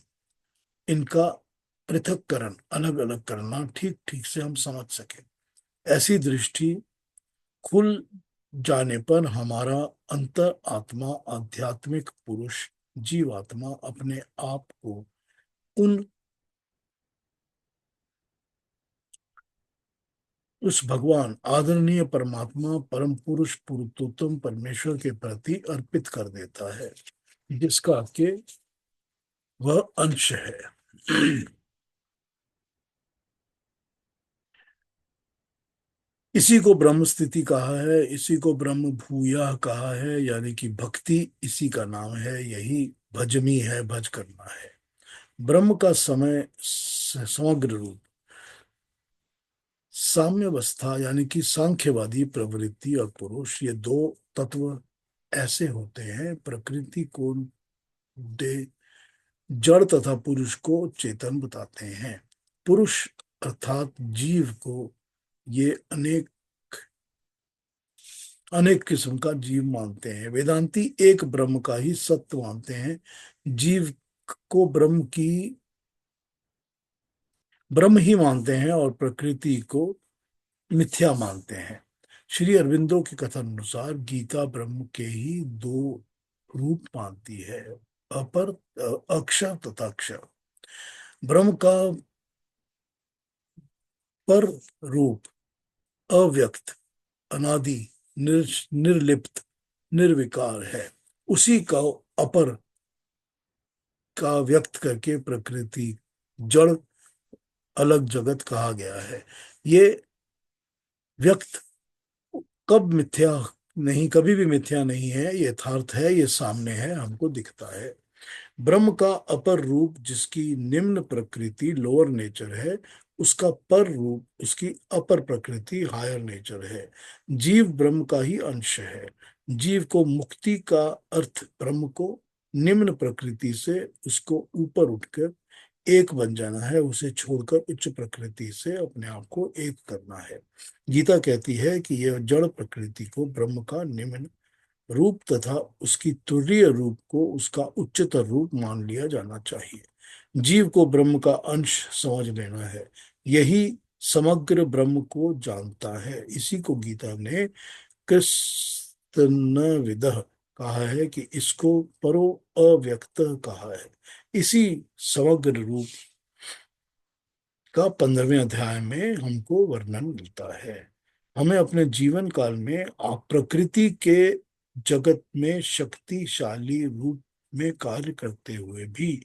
S1: इनका पृथक्करण, अलग अलग करना ठीक ठीक से हम समझ सके। ऐसी दृष्टि खुल जाने पर हमारा अंतर आत्मा, आध्यात्मिक पुरुष, जीवात्मा अपने आप को उन उस भगवान, आदरणीय परमात्मा, परम पुरुष, पुरुषोत्तम परमेश्वर के प्रति अर्पित कर देता है, जिसका के वह अंश है। इसी को ब्रह्म स्थिति कहा है, इसी को ब्रह्म भूया कहा है, यानी कि भक्ति इसी का नाम है, यही भजमी है, भज करना है। ब्रह्म का समग्र रूप साम्यावस्था, यानी कि सांख्यवादी प्रवृत्ति और पुरुष, ये दो तत्व ऐसे होते हैं। प्रकृति को दे जड़ तथा पुरुष को चेतन बताते हैं। पुरुष अर्थात जीव को ये अनेक अनेक किस्म का जीव मानते हैं। वेदांती एक ब्रह्म का ही सत्य मानते हैं। जीव को ब्रह्म ही मानते हैं और प्रकृति को मिथ्या मानते हैं। श्री अरविंदो के कथन अनुसार गीता ब्रह्म के ही दो रूप मानती है, अपर अक्षर तथा अक्षर। ब्रह्म का पर रूप अव्यक्त, अनादि, निर्लिप्त, निर्विकार है। उसी का अपर का व्यक्त करके प्रकृति, जड़, अलग जगत कहा गया है। ये व्यक्त कब मिथ्या नहीं, कभी भी मिथ्या नहीं है, ये यथार्थ है, ये सामने है, हमको दिखता है। ब्रह्म का अपर रूप, जिसकी निम्न प्रकृति लोअर नेचर है, उसका पर रूप, उसकी अपर प्रकृति हायर नेचर है। जीव ब्रह्म का ही अंश है। जीव को मुक्ति का अर्थ ब्रह्म को निम्न प्रकृति से उसको ऊपर उठकर एक बन जाना है, उसे छोड़कर उच्च प्रकृति से अपने आप को एक करना है। गीता कहती है कि यह जड़ प्रकृति को ब्रह्म का निम्न रूप तथा उसकी तुरीय रूप को उसका उच्चतर रूप मान लिया जाना चाहिए। जीव को ब्रह्म का अंश समझ लेना है, यही समग्र ब्रह्म को जानता है। इसी को गीता ने कृष्ण विदः कहा है, कि इसको परो अव्यक्त कहा है। इसी समग्र रूप का 15वें अध्याय में हमको वर्णन मिलता है। हमें अपने जीवन काल में प्रकृति के जगत में शक्तिशाली रूप में कार्य करते हुए भी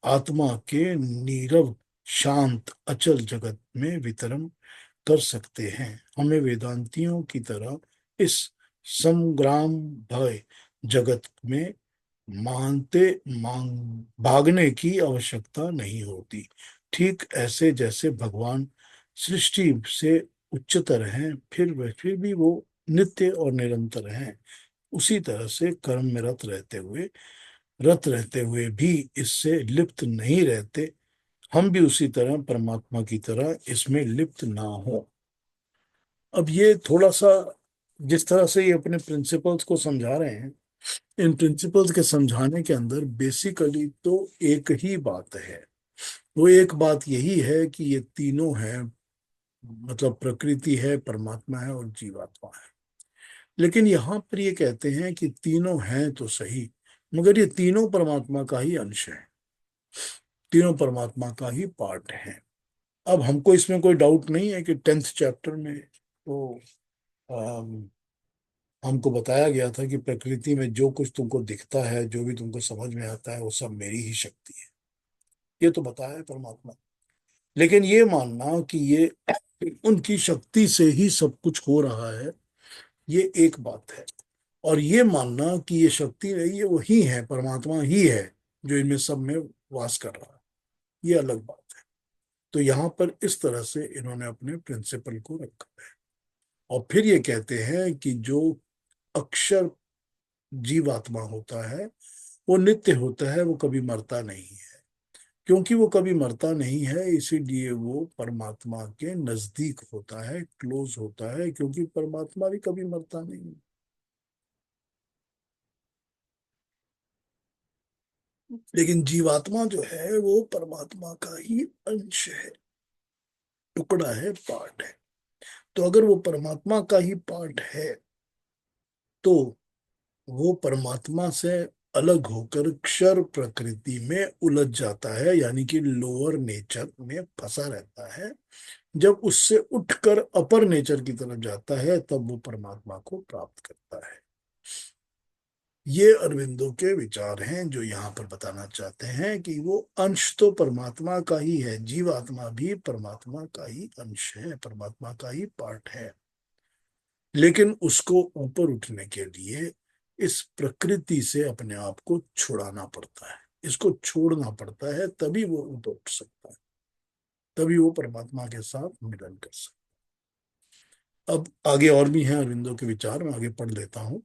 S1: आत्मा के नीरव, शांत, अचल जगत में वितरण कर सकते हैं। हमें वेदांतियों की तरह इस संग्राम भय जगत में मानते मांग भागने की आवश्यकता नहीं होती। ठीक ऐसे जैसे भगवान सृष्टि से उच्चतर हैं, फिर भी वो नित्य और निरंतर हैं, उसी तरह से कर्म में रत रहते हुए भी इससे लिप्त नहीं रहते। हम भी उसी तरह परमात्मा की तरह इसमें लिप्त ना हो। अब ये थोड़ा सा, जिस तरह से ये अपने प्रिंसिपल्स को समझा रहे हैं, इन प्रिंसिपल्स के समझाने के अंदर बेसिकली तो एक ही बात है। वो एक बात यही है कि ये तीनों हैं, मतलब प्रकृति है, परमात्मा है और जीवात्मा है। लेकिन यहाँ पर ये कहते हैं कि तीनों हैं तो सही, मगर ये तीनों परमात्मा का ही अंश है, तीनों परमात्मा का ही पार्ट है। अब हमको इसमें कोई डाउट नहीं है कि 10th चैप्टर में तो अम, हमको बताया गया था कि प्रकृति में जो कुछ तुमको दिखता है, जो भी तुमको समझ में आता है, वो सब मेरी ही शक्ति है, ये तो बताया है परमात्मा। लेकिन ये मानना कि ये उनकी शक्ति से ही सब कुछ हो रहा है, ये एक बात है। और ये मानना कि ये शक्ति नहीं है, वही है, परमात्मा ही है जो इनमें सब में वास कर रहा है, ये अलग बात है। तो यहाँ पर इस तरह से इन्होंने अपने प्रिंसिपल को रखा है। और फिर ये कहते हैं कि जो अक्षर जीवात्मा होता है, वो नित्य होता है, वो कभी मरता नहीं है। क्योंकि वो कभी मरता नहीं है, इसीलिए वो परमात्मा के नजदीक होता है, क्लोज होता है, क्योंकि परमात्मा भी कभी मरता नहीं है। लेकिन जीवात्मा जो है वो परमात्मा का ही अंश है, टुकड़ा है, पार्ट है। तो अगर वो परमात्मा का ही पार्ट है, तो वो परमात्मा से अलग होकर क्षर प्रकृति में उलझ जाता है, यानी कि लोअर नेचर में फंसा रहता है। जब उससे उठकर अपर नेचर की तरफ जाता है तब वो परमात्मा को प्राप्त करता है। ये अरविंदो के विचार हैं जो यहाँ पर बताना चाहते हैं कि वो अंश तो परमात्मा का ही है, जीवात्मा भी परमात्मा का ही अंश है, परमात्मा का ही पार्ट है। लेकिन उसको ऊपर उठने के लिए इस प्रकृति से अपने आप को छुड़ाना पड़ता है, इसको छोड़ना पड़ता है, तभी वो ऊपर उठ सकता है, तभी वो परमात्मा के साथ मिलन कर सकता है। अब आगे और भी हैं अरविंदो के विचार, मैं आगे पढ़ लेता हूँ।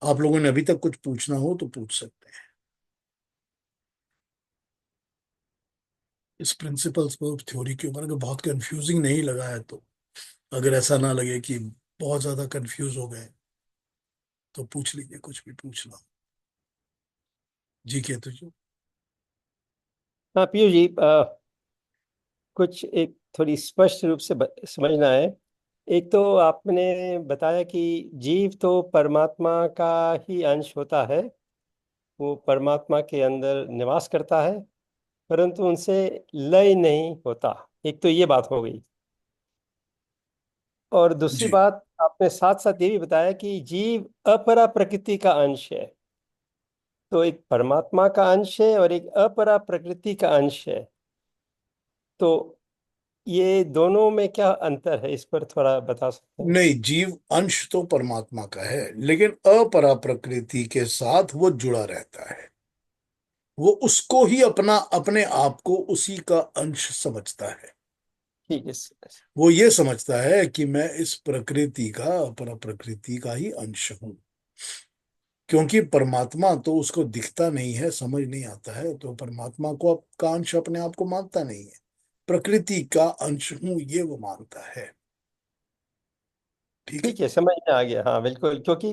S1: आप लोगों ने अभी तक कुछ पूछना हो तो पूछ सकते हैं। इस प्रिंसिपल्स ऑफ थ्योरी के ऊपर अगर बहुत कंफ्यूजिंग नहीं लगा है तो, अगर ऐसा ना लगे कि बहुत ज्यादा कंफ्यूज हो गए, तो पूछ लीजिए, कुछ भी पूछ लो। जी कहते जो।
S2: हाँ पीयूष जी, कुछ एक थोड़ी स्पष्ट रूप से समझना है। एक तो आपने बताया कि जीव तो परमात्मा का ही अंश होता है, वो परमात्मा के अंदर निवास करता है, परंतु उनसे लय नहीं होता। एक तो ये बात हो गई। और दूसरी
S1: जी
S2: बात आपने साथ साथ ये भी बताया कि जीव अपरा प्रकृति का अंश है। तो एक परमात्मा का अंश है और एक अपरा प्रकृति का अंश है। तो ये दोनों में क्या अंतर है, इस पर थोड़ा बता सकते हैं?
S1: नहीं, जीव अंश तो परमात्मा का है, लेकिन अपरा प्रकृति के साथ वो जुड़ा रहता है। वो उसको ही अपना, अपने आप को उसी का अंश समझता है।
S2: ठीक है।
S1: वो ये समझता है कि मैं इस प्रकृति का, अपरा प्रकृति का ही अंश हूं। क्योंकि परमात्मा तो उसको दिखता नहीं है, समझ नहीं आता है, तो परमात्मा को का अंश अपने आप को मानता नहीं है। प्रकृति का अंश हूं ये वो मानता है। ठीक है।
S2: ठीक है, समझ में आ गया। हाँ बिल्कुल, क्योंकि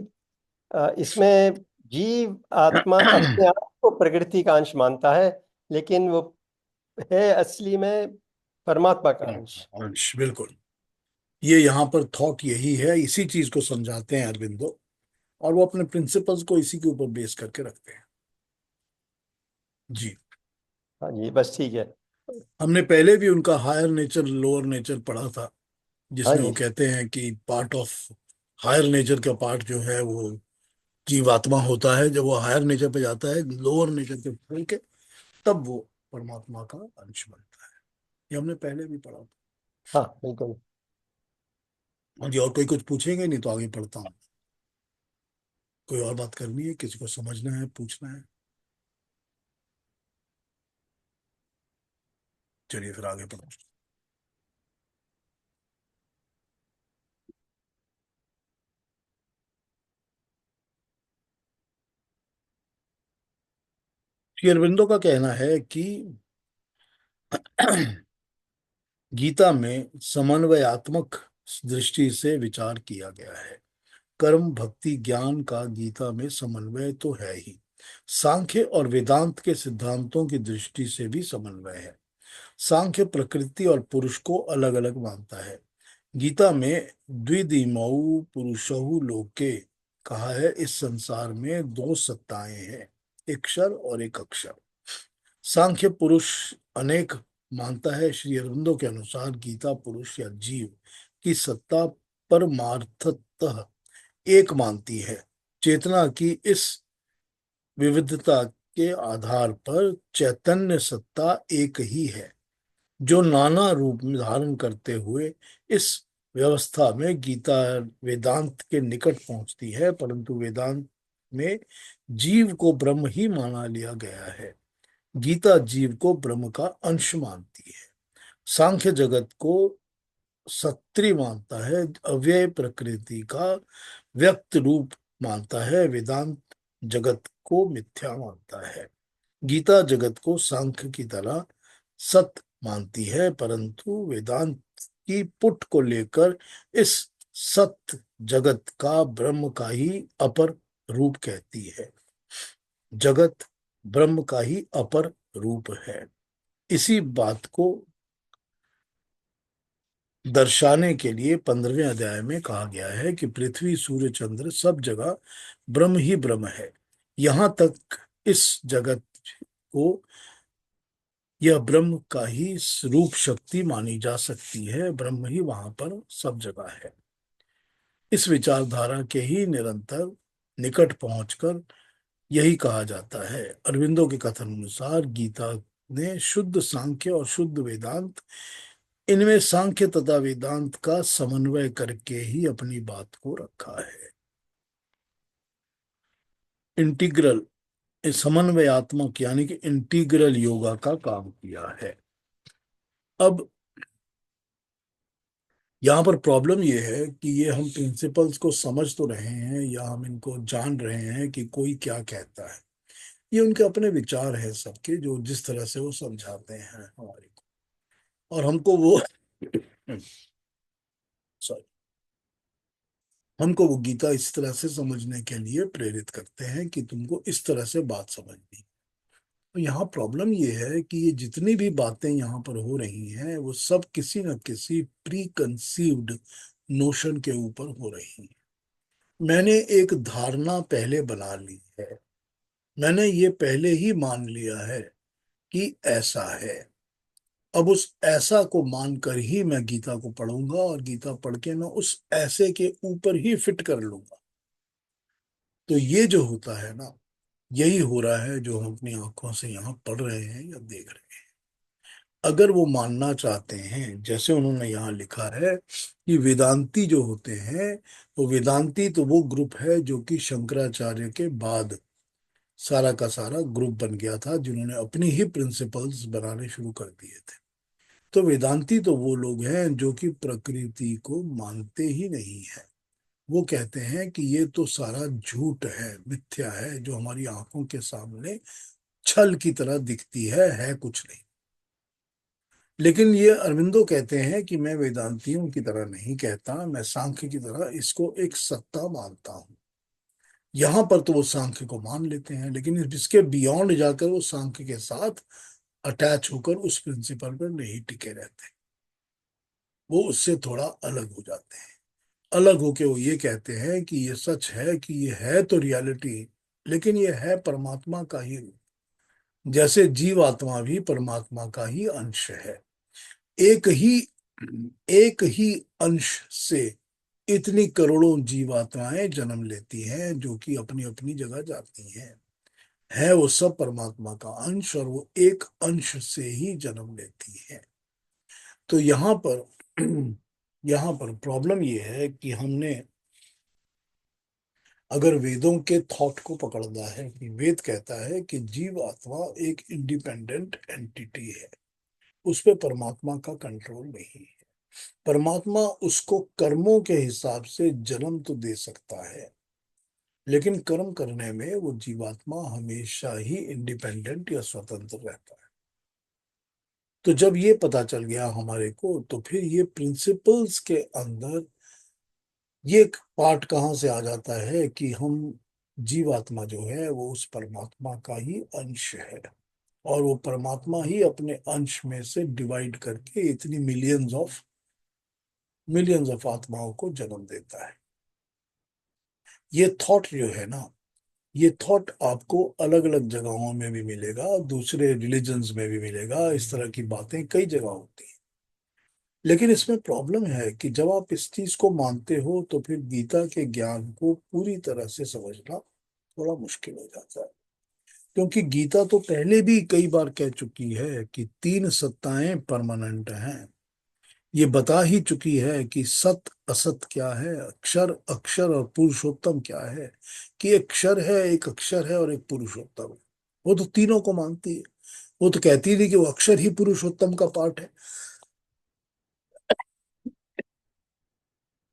S2: इसमें जीव आत्मा अपने आप को प्रकृति का अंश मानता है, लेकिन वो है असली में परमात्मा का अंश।
S1: अंश, बिल्कुल। ये यहाँ पर थॉट यही है, इसी चीज को समझाते हैं अरविंदो, और वो अपने प्रिंसिपल्स को इसी के ऊपर बेस करके रखते हैं। जी।
S2: हाँ जी, बस ठीक है।
S1: हमने पहले भी उनका हायर नेचर लोअर नेचर पढ़ा था,
S2: हाँ
S1: जिसमें वो
S2: जी।
S1: कहते हैं कि पार्ट ऑफ हायर नेचर का पार्ट जो है वो जीवात्मा होता है। जब वो हायर नेचर पे जाता है, लोअर नेचर के खोल के, तब वो परमात्मा का अंश बनता है। ये हमने पहले भी पढ़ा था।
S2: हाँ बिल्कुल।
S1: हाँ जी, और कोई कुछ पूछेंगे नहीं तो आगे पढ़ता हूँ। कोई और बात करनी है, किसी को समझना है, पूछना है? चलिए फिर आगे पढ़ो। श्री अरविंदो का कहना है कि गीता में समन्वयात्मक दृष्टि से विचार किया गया है। कर्म भक्ति ज्ञान का गीता में समन्वय तो है ही, सांख्य और वेदांत के सिद्धांतों की दृष्टि से भी समन्वय है। सांख्य प्रकृति और पुरुष को अलग अलग मानता है। गीता में द्विदिमौ पुरुषौ लोके कहा है। इस संसार में दो सत्ताएं हैं, एक क्षर और एक अक्षर। सांख्य पुरुष अनेक मानता है। श्री अरविंदो के अनुसार गीता पुरुष या जीव की सत्ता परमार्थतः एक मानती है। चेतना की इस विविधता के आधार पर चैतन्य सत्ता एक ही है, जो नाना रूप में धारण करते हुए इस व्यवस्था में गीता वेदांत के निकट पहुंचती है। परंतु वेदांत में जीव को ब्रह्म ही माना लिया गया है, गीता जीव को ब्रह्म का अंश मानती है। सांख्य जगत को सत्री मानता है, अव्यय प्रकृति का व्यक्त रूप मानता है। वेदांत जगत को मिथ्या मानता है। गीता जगत को सांख्य की तरह सत मानती है, परंतु वेदांत की पुट को लेकर इस सत जगत का ब्रह्म का ही अपर रूप कहती है। जगत ब्रह्म का ही अपर रूप है। इसी बात को दर्शाने के लिए 15वें अध्याय में कहा गया है कि पृथ्वी, सूर्य, चंद्र सब जगह ब्रह्म ही ब्रह्म है। यहां तक इस जगत को यह ब्रह्म का ही रूप शक्ति मानी जा सकती है। ब्रह्म ही वहां पर सब जगह है। इस विचारधारा के ही निरंतर निकट पहुंचकर यही कहा जाता है। अरविंदो के कथन अनुसार गीता ने शुद्ध सांख्य और शुद्ध वेदांत, इनमें सांख्य तथा वेदांत का समन्वय करके ही अपनी बात को रखा है। इंटीग्रल, समन्वयात्मक यानी कि इंटीग्रल योगा का काम किया है। अब यहाँ पर प्रॉब्लम ये है कि ये हम प्रिंसिपल्स को समझ तो रहे हैं या हम इनको जान रहे हैं कि कोई क्या कहता है। ये उनके अपने विचार हैं सबके, जो जिस तरह से वो समझाते हैं हमारे को, और हमको वो सॉरी, हमको वो गीता इस तरह से समझने के लिए प्रेरित करते हैं कि तुमको इस तरह से बात समझनी। तो यहाँ प्रॉब्लम ये है कि ये जितनी भी बातें यहाँ पर हो रही हैं वो सब किसी न किसी प्री कंसीव्ड नोशन के ऊपर हो रही हैं। मैंने एक धारणा पहले बना ली है, मैंने ये पहले ही मान लिया है कि ऐसा है। अब उस ऐसा को मानकर ही मैं गीता को पढ़ूंगा और गीता पढ़ के मैं उस ऐसे के ऊपर ही फिट कर लूंगा। तो ये जो होता है ना, यही हो रहा है जो हम अपनी आंखों से यहाँ पढ़ रहे हैं या देख रहे हैं। अगर वो मानना चाहते हैं, जैसे उन्होंने यहाँ लिखा है कि वेदांती जो होते हैं, तो वेदांती तो वो ग्रुप है जो कि शंकराचार्य के बाद सारा का सारा ग्रुप बन गया था, जिन्होंने अपनी ही प्रिंसिपल्स बनाने शुरू कर दिए थे। तो वेदांती तो वो लोग हैं जो कि प्रकृति को मानते ही नहीं है। वो कहते हैं कि ये तो सारा झूठ है, मिथ्या है, जो हमारी आंखों के सामने छल की तरह दिखती है कुछ नहीं। लेकिन ये अरविंदो कहते हैं कि मैं वेदांतियों की तरह नहीं कहता, मैं सांख्य की तरह इसको एक सत्ता मानता हूँ। यहाँ पर तो वो सांख्य को मान लेते हैं, लेकिन इसके बियॉन्ड जाकर वो सांख्य के साथ अटैच होकर उस प्रिंसिपल पर नहीं टिके रहते। वो उससे थोड़ा अलग हो जाते हैं। अलग होके वो ये कहते हैं कि ये सच है, कि ये है तो रियलिटी, लेकिन ये है परमात्मा का ही रूप। जैसे जीवात्मा भी परमात्मा का ही अंश है। एक ही एक ही अंश से इतनी करोड़ों जीवात्माएं जन्म लेती हैं, जो कि अपनी अपनी जगह जाती हैं। है वो सब परमात्मा का अंश, और वो एक अंश से ही जन्म लेती हैं। तो यहाँ पर प्रॉब्लम ये है कि हमने अगर वेदों के थॉट को पकड़ना है कि वेद कहता है कि जीव आत्मा एक इंडिपेंडेंट एंटिटी है, उस पे परमात्मा का कंट्रोल नहीं है। परमात्मा उसको कर्मों के हिसाब से जन्म तो दे सकता है, लेकिन कर्म करने में वो जीवात्मा हमेशा ही इंडिपेंडेंट या स्वतंत्र रहता है। तो जब ये पता चल गया हमारे को, तो फिर ये प्रिंसिपल्स के अंदर ये एक पार्ट कहाँ से आ जाता है कि हम जीवात्मा जो है वो उस परमात्मा का ही अंश है, और वो परमात्मा ही अपने अंश में से डिवाइड करके इतनी मिलियंस ऑफ आत्माओं को जन्म देता है। ये थॉट जो है ना, ये थॉट आपको अलग अलग जगहों में भी मिलेगा, दूसरे रिलीजन्स में भी मिलेगा। इस तरह की बातें कई जगह होती हैं। लेकिन इसमें प्रॉब्लम है कि जब आप इस चीज को मानते हो तो फिर गीता के ज्ञान को पूरी तरह से समझना थोड़ा मुश्किल हो जाता है। क्योंकि गीता तो पहले भी कई बार कह चुकी है कि तीन सत्ताएं परमानेंट हैं। ये बता ही चुकी है कि सत असत क्या है, अक्षर अक्षर और पुरुषोत्तम क्या है, कि एक क्षर है, एक अक्षर है, और एक पुरुषोत्तम है। वो तो तीनों को मानती है। वो तो कहती नहीं कि वो अक्षर ही पुरुषोत्तम का पार्ट है,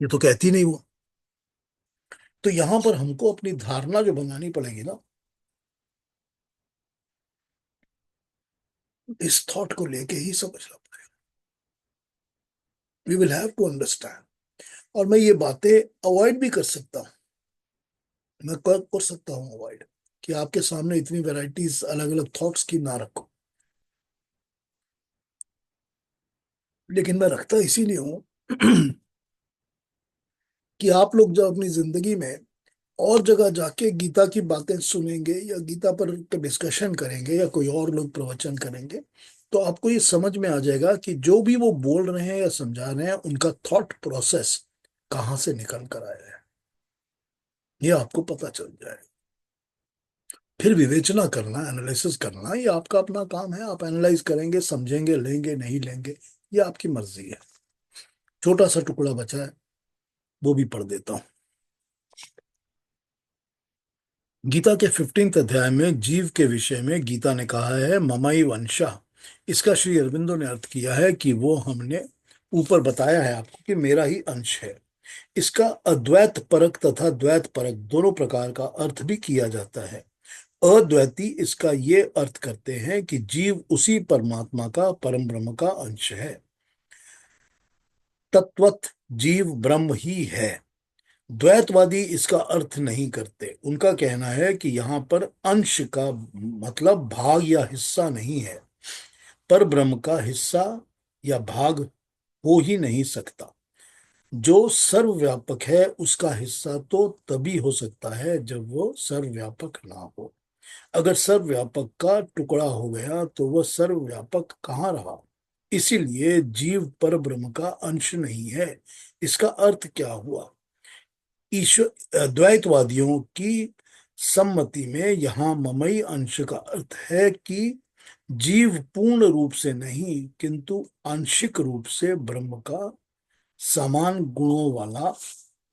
S1: ये तो कहती नहीं वो। तो यहां पर हमको अपनी धारणा जो बनानी पड़ेगी ना, इस थॉट को लेके ही समझना पड़ेगा। We will have to understand. और मैं ये बातें अवॉइड भी कर सकता हूँ, मैं कर सकता हूँ अवॉइड, कि आपके सामने इतनी वैरायटीज अलग अलग थॉट्स की ना रखो। लेकिन मैं रखता इसीलिए हूँ कि आप लोग जब अपनी जिंदगी में और जगह जाके गीता की बातें सुनेंगे या गीता पर डिस्कशन करेंगे या कोई और लोग प्रवचन करेंगे, तो आपको ये समझ में आ जाएगा कि जो भी वो बोल रहे हैं या समझा रहे हैं उनका थॉट प्रोसेस कहाँ से निकल कर आया है, ये आपको पता चल जाएगा। फिर विवेचना करना, एनालिसिस करना, ये आपका अपना काम है। आप एनालाइज करेंगे, समझेंगे, लेंगे नहीं लेंगे, ये आपकी मर्जी है। छोटा सा टुकड़ा बचा है, वो भी पढ़ देता हूँ। गीता के 15th अध्याय में जीव के विषय में गीता ने कहा है ममई वंशा। इसका श्री अरविंदो ने अर्थ किया है कि वो हमने ऊपर बताया है आपको कि मेरा ही अंश है। इसका अद्वैत परक तथा द्वैत परक दोनों प्रकार का अर्थ भी किया जाता है। अद्वैती इसका ये अर्थ करते हैं कि जीव उसी परमात्मा का, परम ब्रह्म का अंश है। तत्वत जीव ब्रह्म ही है। द्वैतवादी इसका अर्थ नहीं करते। उनका कहना है कि यहाँ पर अंश का मतलब भाग या हिस्सा नहीं है। पर ब्रह्म का हिस्सा या भाग हो ही नहीं सकता। जो सर्वव्यापक है उसका हिस्सा तो तभी हो सकता है जब वो सर्वव्यापक ना हो। अगर सर्वव्यापक का टुकड़ा हो गया तो वह सर्वव्यापक कहाँ रहा। इसीलिए जीव पर ब्रह्म का अंश नहीं है। इसका अर्थ क्या हुआ? ईश्वर द्वैतवादियों की सम्मति में यहाँ ममई अंश का अर्थ है कि जीव पूर्ण रूप से नहीं किंतु आंशिक रूप से ब्रह्म का समान गुणों वाला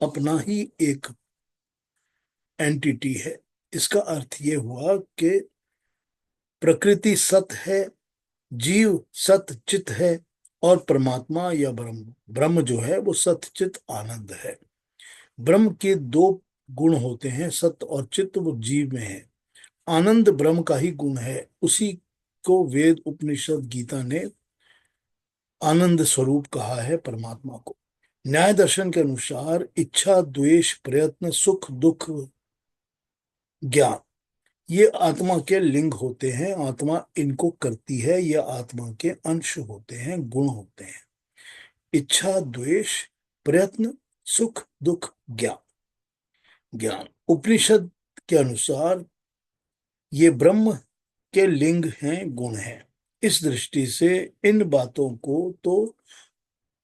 S1: अपना ही एक एंटिटी है। इसका अर्थ ये हुआ कि प्रकृति सत है, जीव सत चित है, और परमात्मा या ब्रह्म ब्रह्म जो है वो सत चित आनंद है। ब्रह्म के दो गुण होते हैं, सत्य और चित्त, वो जीव में है। आनंद ब्रह्म का ही गुण है। उसी को वेद उपनिषद गीता ने आनंद स्वरूप कहा है परमात्मा को। न्याय दर्शन के अनुसार इच्छा, द्वेष, प्रयत्न, सुख, दुख, ज्ञान, ये आत्मा के लिंग होते हैं। आत्मा इनको करती है। ये आत्मा के अंश होते हैं, गुण होते हैं। इच्छा, द्वेष, प्रयत्न, सुख, दुख, ज्ञान। ज्ञान उपनिषद के अनुसार ये ब्रह्म के लिंग हैं, गुण हैं। इस दृष्टि से इन बातों को तो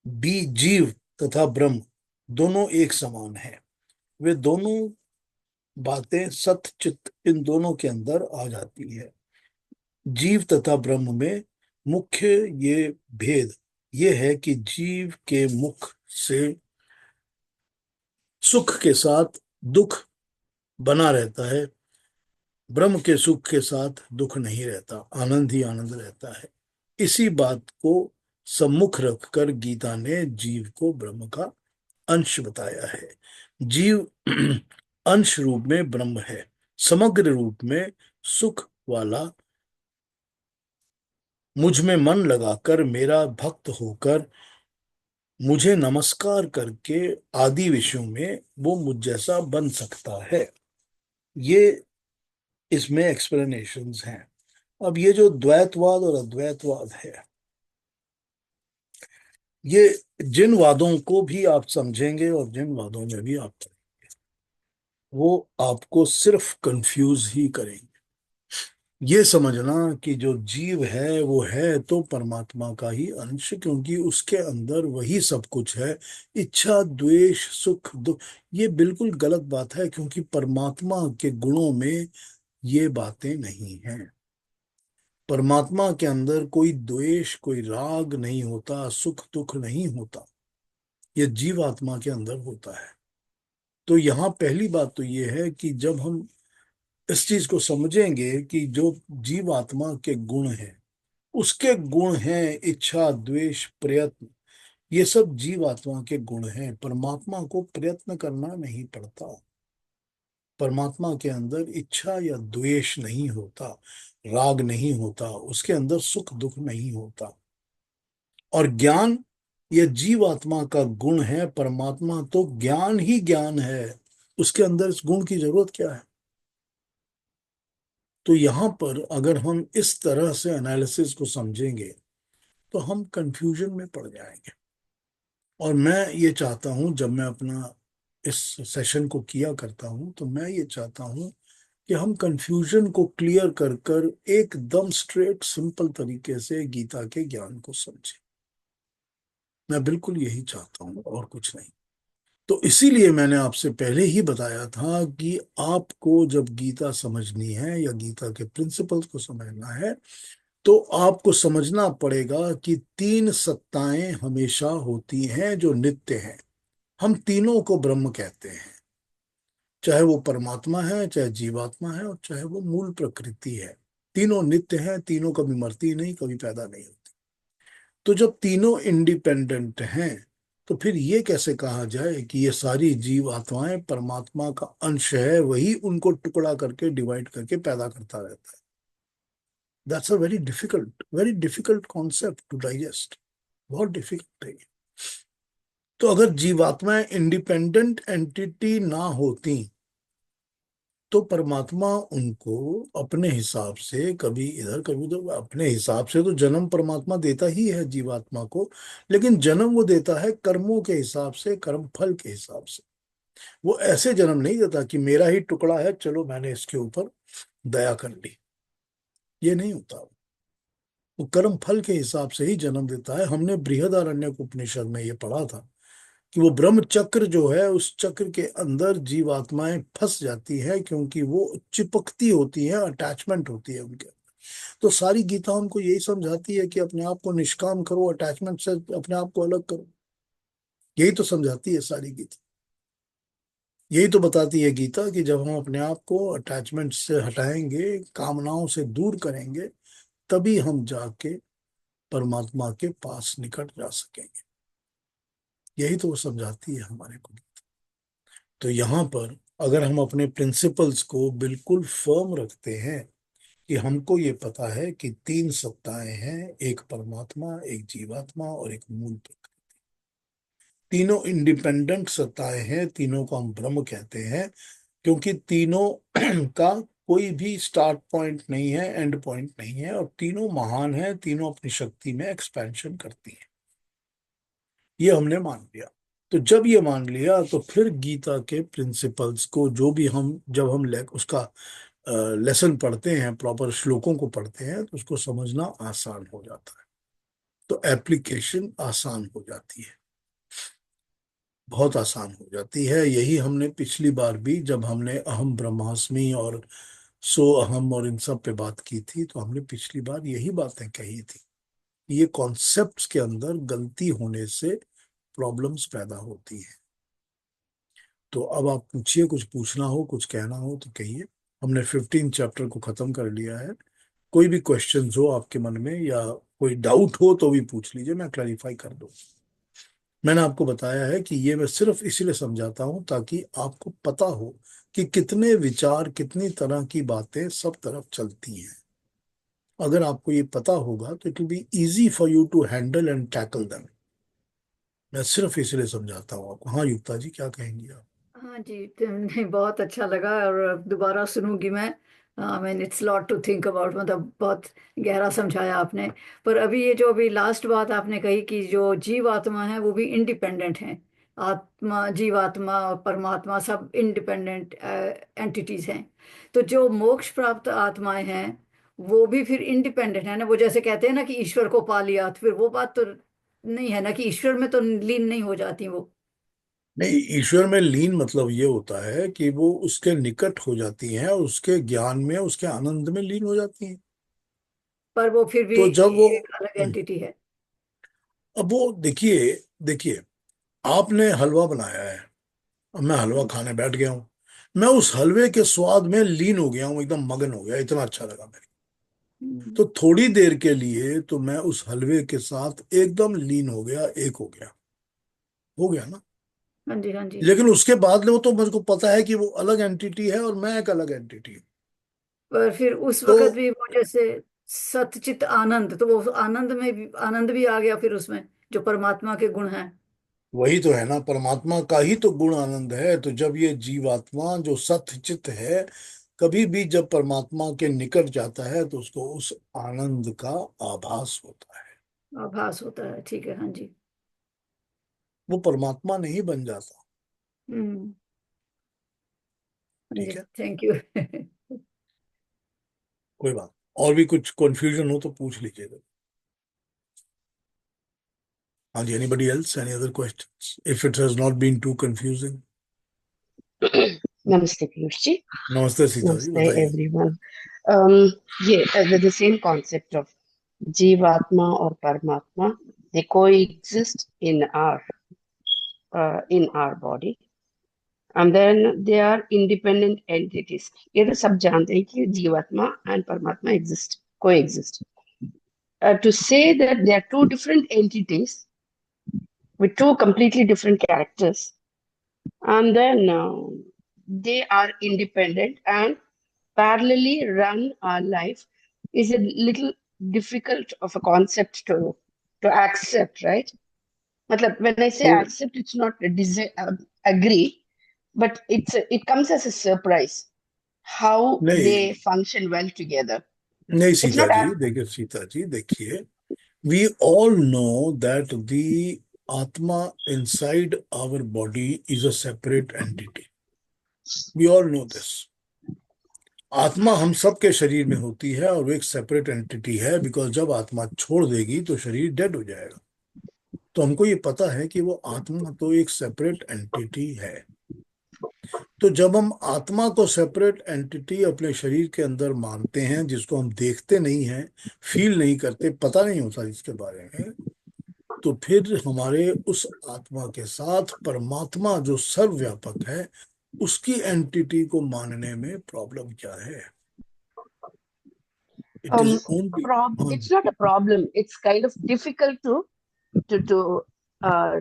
S1: भी जीव तथा ब्रह्म दोनों एक समान है। वे दोनों बातें सत चित इन दोनों के अंदर आ जाती है। जीव तथा ब्रह्म में मुख्य ये भेद ये है कि जीव के मुख से सुख के साथ दुख बना रहता है। ब्रह्म के सुख के साथ दुख नहीं रहता, आनंद ही आनंद रहता है। इसी बात को सम्मुख रखकर गीता ने जीव को ब्रह्म का अंश बताया है। जीव अंश रूप में ब्रह्म है, समग्र रूप में सुख वाला। मुझ में मन लगाकर, मेरा भक्त होकर, मुझे नमस्कार करके आदि विषयों में वो मुझ जैसा बन सकता है। ये इसमें एक्सप्लेनेशंस हैं। अब ये जो द्वैतवाद और अद्वैतवाद है, ये जिन वादों को भी आप समझेंगे और जिन वादों में भी आप वो आपको सिर्फ कंफ्यूज ही करेंगे। ये समझना कि जो जीव है वो है तो परमात्मा का ही अंश, क्योंकि उसके अंदर वही सब कुछ है। इच्छा, द्वेष, सुख, दुख, ये बिल्कुल गलत बात है, क्योंकि परमात्मा के गुणों में ये बातें नहीं हैं। परमात्मा के अंदर कोई द्वेष, कोई राग नहीं होता, सुख दुख नहीं होता। ये जीवात्मा के अंदर होता है। तो यहाँ पहली बात तो ये है कि जब हम इस चीज को समझेंगे कि जो जीवात्मा के गुण हैं, उसके गुण हैं इच्छा, द्वेष, प्रयत्न, ये सब जीवात्मा के गुण हैं। परमात्मा को प्रयत्न करना नहीं पड़ता। परमात्मा के अंदर इच्छा या द्वेष नहीं होता, राग नहीं होता, उसके अंदर सुख दुख नहीं होता। और ज्ञान, ये जीवात्मा का गुण है। परमात्मा तो ज्ञान ही ज्ञान है, उसके अंदर इस गुण की जरूरत क्या है? तो यहां पर अगर हम इस तरह से एनालिसिस को समझेंगे तो हम कंफ्यूजन में पड़ जाएंगे। और मैं ये चाहता हूं, जब मैं अपना इस सेशन को किया करता हूं, तो मैं ये चाहता हूं कि हम कंफ्यूजन को क्लियर कर कर एकदम स्ट्रेट सिंपल तरीके से गीता के ज्ञान को समझें। मैं बिल्कुल यही चाहता हूं और कुछ नहीं। तो इसीलिए मैंने आपसे पहले ही बताया था कि आपको जब गीता समझनी है या गीता के प्रिंसिपल्स को समझना है, तो आपको समझना पड़ेगा कि तीन सत्ताएं हमेशा होती हैं जो नित्य हैं। हम तीनों को ब्रह्म कहते हैं, चाहे वो परमात्मा है, चाहे जीवात्मा है, और चाहे वो मूल प्रकृति है। तीनों नित्य हैं, तीनों कभी मरती नहीं, कभी पैदा नहीं होती। तो जब तीनों इंडिपेंडेंट हैं, तो फिर ये कैसे कहा जाए कि ये सारी जीव आत्माएं परमात्मा का अंश है, वही उनको टुकड़ा करके डिवाइड करके पैदा करता रहता है। That's a very difficult concept to digest. बहुत डिफिकल्ट है ये। तो अगर जीवात्माएं इंडिपेंडेंट एंटिटी ना होती, तो परमात्मा उनको अपने हिसाब से कभी इधर कभी उधर, अपने हिसाब से तो जन्म परमात्मा देता ही है जीवात्मा को, लेकिन जन्म वो देता है कर्मों के हिसाब से, कर्म फल के हिसाब से। वो ऐसे जन्म नहीं देता कि मेरा ही टुकड़ा है, चलो मैंने इसके ऊपर दया कर ली। ये नहीं होता। वो कर्म फल के हिसाब से ही जन्म देता है। हमने बृहदारण्यक उपनिषद में ये पढ़ा था कि वो ब्रह्म चक्र जो है, उस चक्र के अंदर जीवात्माएं फंस जाती हैं, क्योंकि वो चिपकती होती हैं, अटैचमेंट होती है उनके। तो सारी गीता हमको यही समझाती है कि अपने आप को निष्काम करो, अटैचमेंट से अपने आप को अलग करो। यही तो समझाती है सारी गीता। यही तो बताती है गीता कि जब हम अपने आप को अटैचमेंट से हटाएंगे, कामनाओं से दूर करेंगे, तभी हम जाके परमात्मा के पास निकट जा सकेंगे। यही तो वो समझाती है हमारे को। तो यहाँ पर अगर हम अपने प्रिंसिपल्स को बिल्कुल फर्म रखते हैं कि हमको ये पता है कि तीन सत्ताएं हैं, एक परमात्मा, एक जीवात्मा और एक मूल प्रकृति। तीनों इंडिपेंडेंट सत्ताएं हैं, तीनों को हम ब्रह्म कहते हैं, क्योंकि तीनों का कोई भी स्टार्ट पॉइंट नहीं है, एंड पॉइंट नहीं है, और तीनों महान हैं, तीनों अपनी शक्ति में एक्सपेंशन करती हैं। ये हमने मान लिया। तो जब ये मान लिया, तो फिर गीता के प्रिंसिपल्स को जो भी हम, जब हम उसका लेसन पढ़ते हैं, प्रॉपर श्लोकों को पढ़ते हैं, तो उसको समझना आसान हो जाता है। तो एप्लीकेशन आसान हो जाती है, बहुत आसान हो जाती है। यही हमने पिछली बार भी, जब हमने अहम ब्रह्मास्मि और सो अहम और इन सब पे बात की थी, तो हमने पिछली बार यही बातें कही थी। ये कॉन्सेप्ट्स के अंदर गलती होने से प्रॉब्लम्स पैदा होती है। तो अब आप पूछिए, कुछ पूछना हो, कुछ कहना हो तो कहिए। हमने 15 चैप्टर को खत्म कर लिया है। कोई भी क्वेश्चंस हो आपके मन में या कोई डाउट हो तो भी पूछ लीजिए, मैं क्लैरिफाई कर दूँ। मैंने आपको बताया है कि ये मैं सिर्फ इसीलिए समझाता हूं ताकि आपको पता हो कि कितने विचार, कितनी तरह की बातें सब तरफ चलती हैं। अगर आपको ये पता होगा तो it will be easy for you to handle and tackle them. मैं सिर्फ इसलिए समझाता हूँ आपको। हाँ युक्ता जी, क्या कहेंगी आप?
S3: हाँ जी, तो नहीं, बहुत अच्छा लगा और अब दोबारा सुनूंगी मैं। I mean it's lot to think about, मतलब बहुत गहरा समझाया आपने। पर अभी ये जो अभी लास्ट बात आपने कही कि जो जीव आत्मा है वो भी इंडिपेंडेंट है। आत्मा, जीवात्मा और परमात्मा सब इंडिपेंडेंट एंटिटीज हैं। तो जो मोक्ष प्राप्त आत्माएं हैं वो भी फिर इंडिपेंडेंट है ना। वो जैसे कहते हैं ना कि ईश्वर को पा लिया, तो फिर वो बात तो नहीं है ना कि ईश्वर में तो लीन नहीं हो जाती वो।
S1: नहीं, ईश्वर में लीन मतलब ये होता है कि वो उसके निकट हो जाती हैं, और उसके ज्ञान में, उसके आनंद में लीन हो जाती हैं।
S3: पर वो फिर भी
S1: तो जब वो,
S3: एक अलग एंटिटी है।
S1: अब वो देखिए, देखिए, आपने हलवा बनाया है, अब मैं हलवा खाने बैठ गया हूँ। मैं उस हलवे के स्वाद में लीन हो गया हूँ, एकदम मगन हो गया, इतना अच्छा लगा मेरे
S3: हम्म।
S1: को। तो थोड़ी देर के लिए तो मैं उस हलवे के साथ एकदम लीन हो गया, एक हो गया ना।
S3: हाँ जी, हाँ जी।
S1: लेकिन उसके बाद वो तो मुझे को पता है कि वो अलग एंटिटी है और मैं एक अलग एंटिटी हूँ।
S3: पर फिर उस
S1: तो
S3: वक्त भी वो जैसे सतचित आनंद, तो वो आनंद में भी आनंद भी आ गया फिर उसमें, जो परमात्मा के गुण हैं।
S1: वही तो है ना, परमात्मा का ही तो गुण आनंद है। तो जब ये जीवात्मा जो सत्य चित्त है, कभी भी जब परमात्मा के निकट जाता है, तो उसको उस आनंद का आभास होता है।
S3: आभास होता है, ठीक है, हाँ जी।
S1: वो परमात्मा नहीं बन जाता। ठीक
S3: जी,
S1: है,
S3: थैंक यू।
S1: कोई बात। और भी कुछ कंफ्यूजन हो तो पूछ लीजिएगा। हाँ जी, anybody else, any other questions if it has not been too confusing?
S4: Namaste, Piyush ji.
S1: नमस्ते सीता जी,
S4: Namaste,
S1: बताइए।
S4: everyone. The same concept of Jivatma or Paramatma, they coexist in our body, and then they are independent entities. ये तो सब जानते हैं कि जीवात्मा and Paramatma coexist. To say that they are two different entities with two completely different characters, and then they are independent and parallelly run our life is a little difficult of a concept to accept, right? Matlab, when I say
S1: तो
S4: accept, it's not agree, but it comes as a surprise how
S1: नहीं,
S4: they function well together.
S1: नहीं
S4: It's
S1: सीता
S4: not
S1: जी, देखिए सीता जी, देखिए, we all know that the atma inside our body is a separate entity. We all know this. आत्मा हम सब के शरीर में होती है और वो एक सेपरेट एंटिटी है, बिकॉज जब आत्मा छोड़ देगी तो शरीर डेड हो जाएगा। तो हमको ये पता है कि वो आत्मा तो एक सेपरेट एंटिटी है। तो जब हम आत्मा को सेपरेट एंटिटी अपने शरीर के अंदर मानते हैं, जिसको हम देखते नहीं हैं, फील नहीं करते, पता नहीं होता इसके बारे में, तो फिर हमारे उस आत्मा के साथ परमात्मा जो सर्वव्यापक है, उसकी एंटिटी को मानने में प्रॉब्लम क्या है? It is only.
S4: it's not a problem. It's kind of difficult to to uh,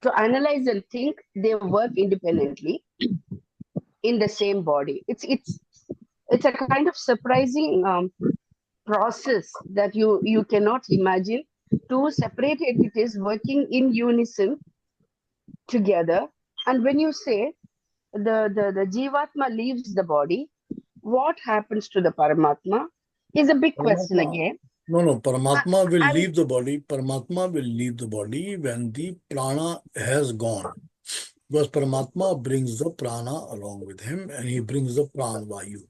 S4: to analyze and think they work independently in the same body. It's a kind of surprising process that you cannot imagine two separate entities working in unison together. And when you say the Jivatma leaves the body, what happens to the Paramatma is a big question
S1: परमात्मा,
S4: again.
S1: no, Paramatma will
S4: And
S1: leave the body. Paramatma will leave the body when the prana has gone. Because Paramatma brings the prana along with him and he brings the pranvayu.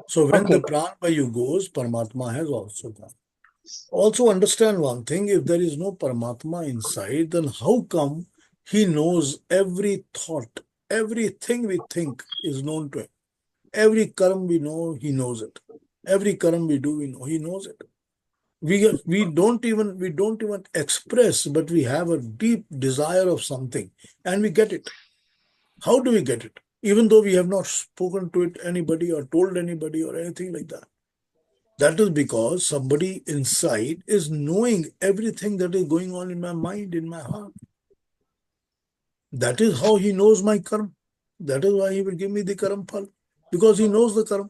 S1: So when the
S4: okay,
S1: pranvayu goes, Paramatma has also gone. Also understand one thing, if there is no Paramatma inside, then how come he knows every thought, everything we think is known to him. Every karma we know, he knows it. Every karma we do, we know, he knows it. We don't even express, but we have a deep desire of something and we get it. How do we get it? Even though we have not spoken to it anybody or told anybody or anything like that. That is because somebody inside is knowing everything that is going on in my mind, in my heart. That is how he knows my karma. That is why he will give me the karma phal. Because he knows the karma.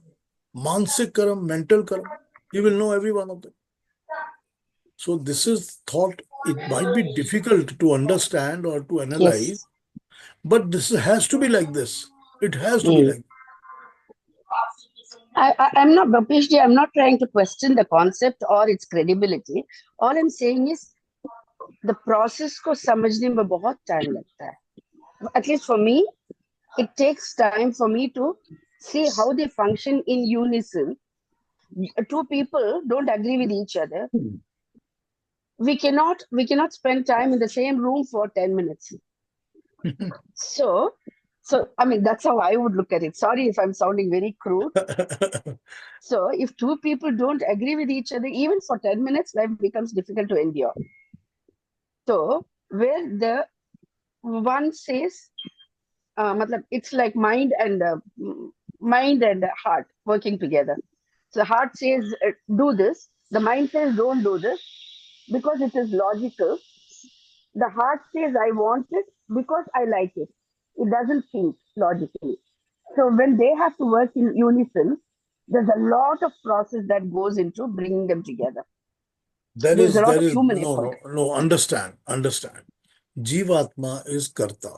S1: Mansik karma, mental karma. He will know every one of them. So this is thought, it might be difficult to understand or to
S4: yes.
S1: analyze, but this has to be like this. It has to be
S4: Mm.
S1: like
S4: I'm not, PhD, I'm not trying to question the concept or its credibility. All I'm saying is the process को समझने में बहुत time लगता है. At least for me, it takes time for me to see how they function in unison. Two people don't agree with each other. We cannot spend time in the same room for 10 minutes. So I mean, that's how I would look at it. Sorry if I'm sounding very crude.
S1: that.
S4: So if two people don't agree with each other, even for 10 minutes, life becomes difficult to endure. So where the one says, matlab, it's like mind and heart working together. So the heart says, do this. The mind says, don't do this, because it is logical. The heart says, I want it because I like it. It doesn't think logically. So when they have to work in unison, there's a lot of process that goes into bringing them together.
S1: There
S4: There's a
S1: is,
S4: lot
S1: there
S4: of
S1: is,
S4: human
S1: no,
S4: effort.
S1: no, no, understand. Jivatma is karta.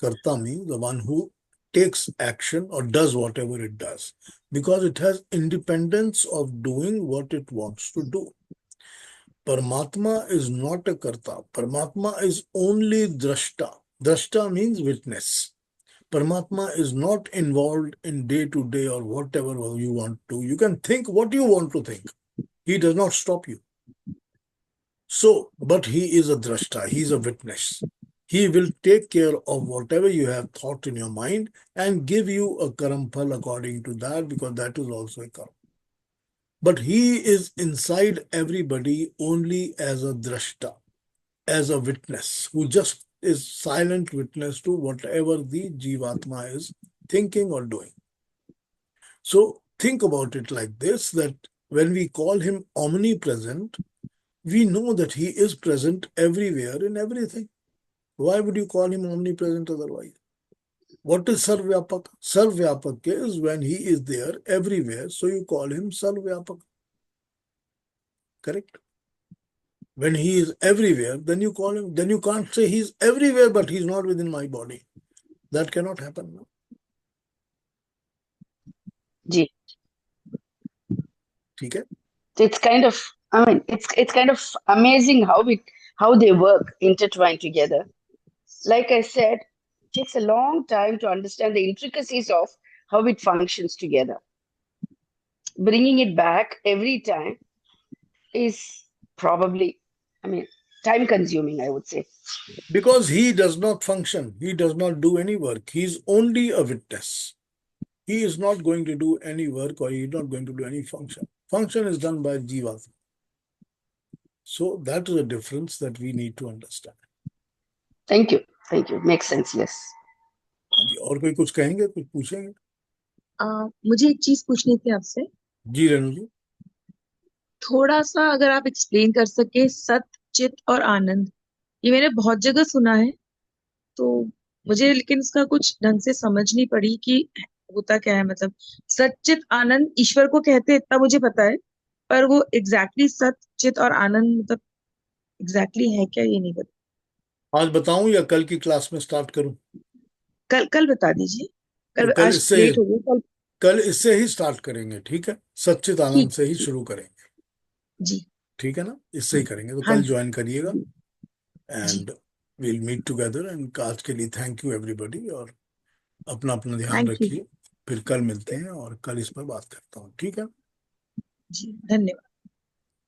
S1: Karta means the one who takes action or does whatever it does, because it has independence of doing what it wants to do. Paramatma is not a karta. Paramatma is only drashta. Drashta means witness. Paramatma is not involved in day to day or whatever you want to. You can think what you want to think. He does not stop you. So, but he is a drashta. He is a witness. He will take care of whatever you have thought in your mind and give you a karampal according to that, because that is also a karma. But he is inside everybody only as a drashta, as a witness, who just is silent witness to whatever the Jivatma is thinking or doing. So think about it like this, that when we call him omnipresent, we know that he is present everywhere in everything. Why would you call him omnipresent otherwise? What is Sarvyapak? Sarvyapak is when he is there everywhere, so you call him Sarvyapak. Correct? When he is everywhere, then you call him, then you can't say he's everywhere, but he's not within my body. That cannot happen. No?
S4: Ji.
S1: Okay?
S4: It's kind of, I mean, it's kind of amazing how they work intertwined together. Like I said, it takes a long time to understand the intricacies of how it functions together. Bringing it back every time is probably, I mean, time consuming, I would say.
S1: Because he does not function. He does not do any work. He is only a witness. He is not going to do any work, or he is not going to do any function. Function is done by Jivatma. So that is a difference that we need to understand.
S4: Thank you. Thank you. Makes sense, yes.
S1: हाँ जी, और कोई कुछ कहेंगे, कुछ पूछेंगे?
S5: मुझे एक चीज पूछनी थी आपसे,
S1: जी रेणु जी।
S5: थोड़ा सा अगर आप एक्सप्लेन कर सके सत, चित और आनंद। ये मैंने बहुत जगह सुना है, तो मुझे लेकिन इसका कुछ ढंग से समझ नहीं पड़ी कि होता क्या है। मतलब सच्चित आनंद ईश्वर को कहते हैं, इतना मुझे पता है, पर वो एग्जैक्टली सत, चित और आनंद मतलब एग्जैक्टली है क्या, ये नहीं पता।
S1: आज बताऊं या कल की क्लास में स्टार्ट करूं?
S5: कल बता दीजिए।
S1: तो कल
S5: आज
S1: इससे
S5: लेट हो गया।
S1: कल इससे ही स्टार्ट करेंगे, ठीक है? सच्चित आनंद
S5: ठीक
S1: से ही शुरू करेंगे,
S5: जी।
S1: ठीक है ना? इससे ही करेंगे। तो
S5: हाँ
S1: कल
S5: जी
S1: ज्वाइन करिएगा
S5: जी।
S1: And we'll meet together। And आज के लिए थैंक यू एवरीबॉडी, और अपना अपना ध्यान
S5: थैंक यू
S1: रखिए। फिर कल मिलते हैं और कल इस पर बात करता हूँ, ठीक है?
S5: जी, धन्यवाद।